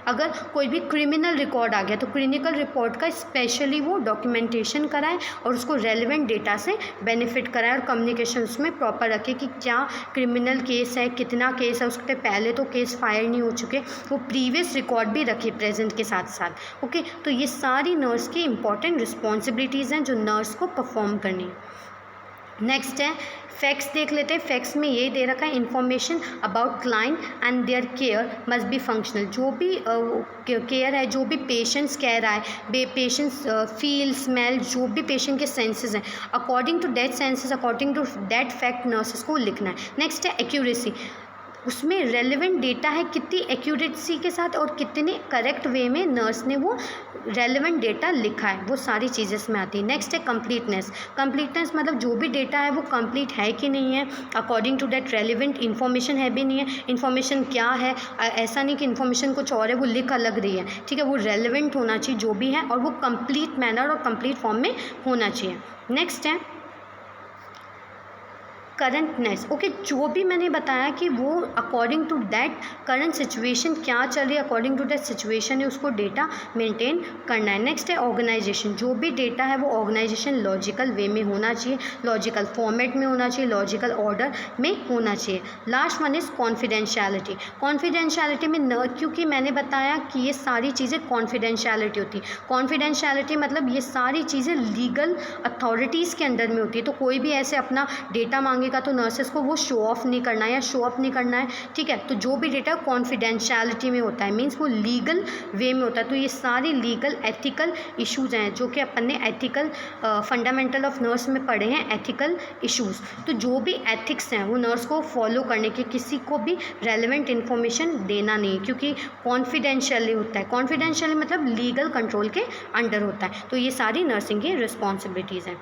अगर कोई भी क्रिमिनल रिकॉर्ड आ गया तो क्लिनिकल रिपोर्ट का स्पेशली वो डॉक्यूमेंटेशन कराए और उसको रेलिवेंट डेटा से बेनिफिट कराए और कम्युनिकेशन उसमें प्रॉपर रखे कि क्या क्रिमिनल केस है, कितना केस है, उसके पहले तो केस फाइल नहीं हो चुके, वो प्रीवियस रिकॉर्ड भी रखे प्रेजेंट के साथ साथ, ओके। तो ये सारी नर्स की इंपॉर्टेंट रिस्पॉन्सिबिलिटीज़ हैं जो नर्स को परफॉर्म करनी है। नेक्स्ट है फैक्ट्स देख लेते हैं। फैक्ट्स में यही दे रखा है information about client and their care must be functional. जो भी केयर है, जो भी पेशेंट्स कह रहा है, पेशेंट्स फील स्मेल, जो भी पेशेंट के सेंसेस हैं, according to that senses according to that fact nurses को लिखना है। नेक्स्ट है एक्यूरेसी, उसमें रेलेवेंट डेटा है कितनी एक्यूरेसी के साथ और कितने करेक्ट वे में नर्स ने वो रेलेवेंट डेटा लिखा है, वो सारी चीज़ें इसमें आती है। नेक्स्ट है कंप्लीटनेस, कंप्लीटनेस मतलब जो भी डेटा है वो कंप्लीट है कि नहीं है, according to that relevant information है भी नहीं है, इन्फॉर्मेशन क्या है, ऐसा नहीं कि इन्फॉर्मेशन कुछ और है वो लिख अलग रही है, ठीक है, वो रेलेवेंट होना चाहिए जो भी है और वो कंप्लीट मैनर और कंप्लीट फॉर्म में होना चाहिए। नेक्स्ट है करंटनेस, ओके। जो भी मैंने बताया कि वो according to that current situation क्या चल रही है, अकॉर्डिंग टू दैट सिचुएशन है उसको डेटा मेंटेन करना है। नेक्स्ट है ऑर्गेनाइजेशन, जो भी डेटा है वो ऑर्गेनाइजेशन लॉजिकल वे में होना चाहिए, लॉजिकल फॉर्मेट में होना चाहिए, लॉजिकल ऑर्डर में होना चाहिए। Last one is confidentiality. Confidentiality में क्योंकि मैंने बताया कि ये सारी चीज़ें कॉन्फिडेंशियलिटी होती है। कॉन्फिडेंशियलिटी मतलब ये सारी चीज़ें लीगल अथॉरिटीज़ के अंडर में होती है, तो कोई भी ऐसे अपना डेटा मांगे तो नर्सेस को वो शो ऑफ नहीं करना है या शो अप नहीं करना है, ठीक है। तो जो भी डेटा कॉन्फिडेंशियलिटी में होता है मींस वो लीगल वे में होता है। तो ये सारी लीगल एथिकल इश्यूज़ हैं जो कि अपन ने एथिकल फंडामेंटल ऑफ नर्स में पढ़े हैं, एथिकल इश्यूज़। तो जो भी एथिक्स हैं वो नर्स को फॉलो करने के, किसी को भी रेलेवेंट इन्फॉर्मेशन देना नहीं, क्योंकि कॉन्फिडेंशियली होता है। कॉन्फिडेंशियली मतलब लीगल कंट्रोल के अंडर होता है। तो ये सारी नर्सिंग की रिस्पॉन्सिबिलिटीज़ हैं।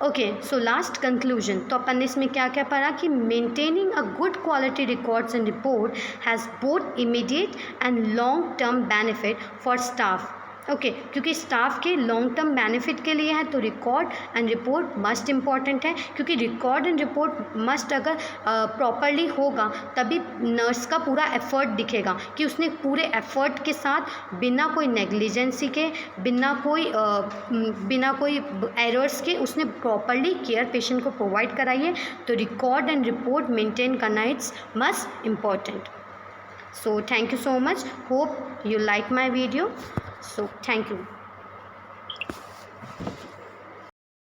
ओके, सो लास्ट कंक्लूजन, तो अपन ने इसमें क्या क्या पढ़ा कि maintaining a good quality records and report has both immediate and long term benefit for staff. Okay, क्योंकि स्टाफ के लॉन्ग टर्म बेनिफिट के लिए है तो record and report must important है, क्योंकि रिकॉर्ड एंड रिपोर्ट मस्ट अगर प्रॉपरली होगा तभी नर्स का पूरा एफर्ट दिखेगा कि उसने पूरे एफर्ट के साथ बिना कोई नेग्लिजेंसी के, बिना कोई एरर्स के उसने प्रॉपरली केयर पेशेंट को प्रोवाइड कराई है। तो रिकॉर्ड एंड रिपोर्ट मेंटेन करना it's must important. So thank you so much, hope you like my video, so thank you।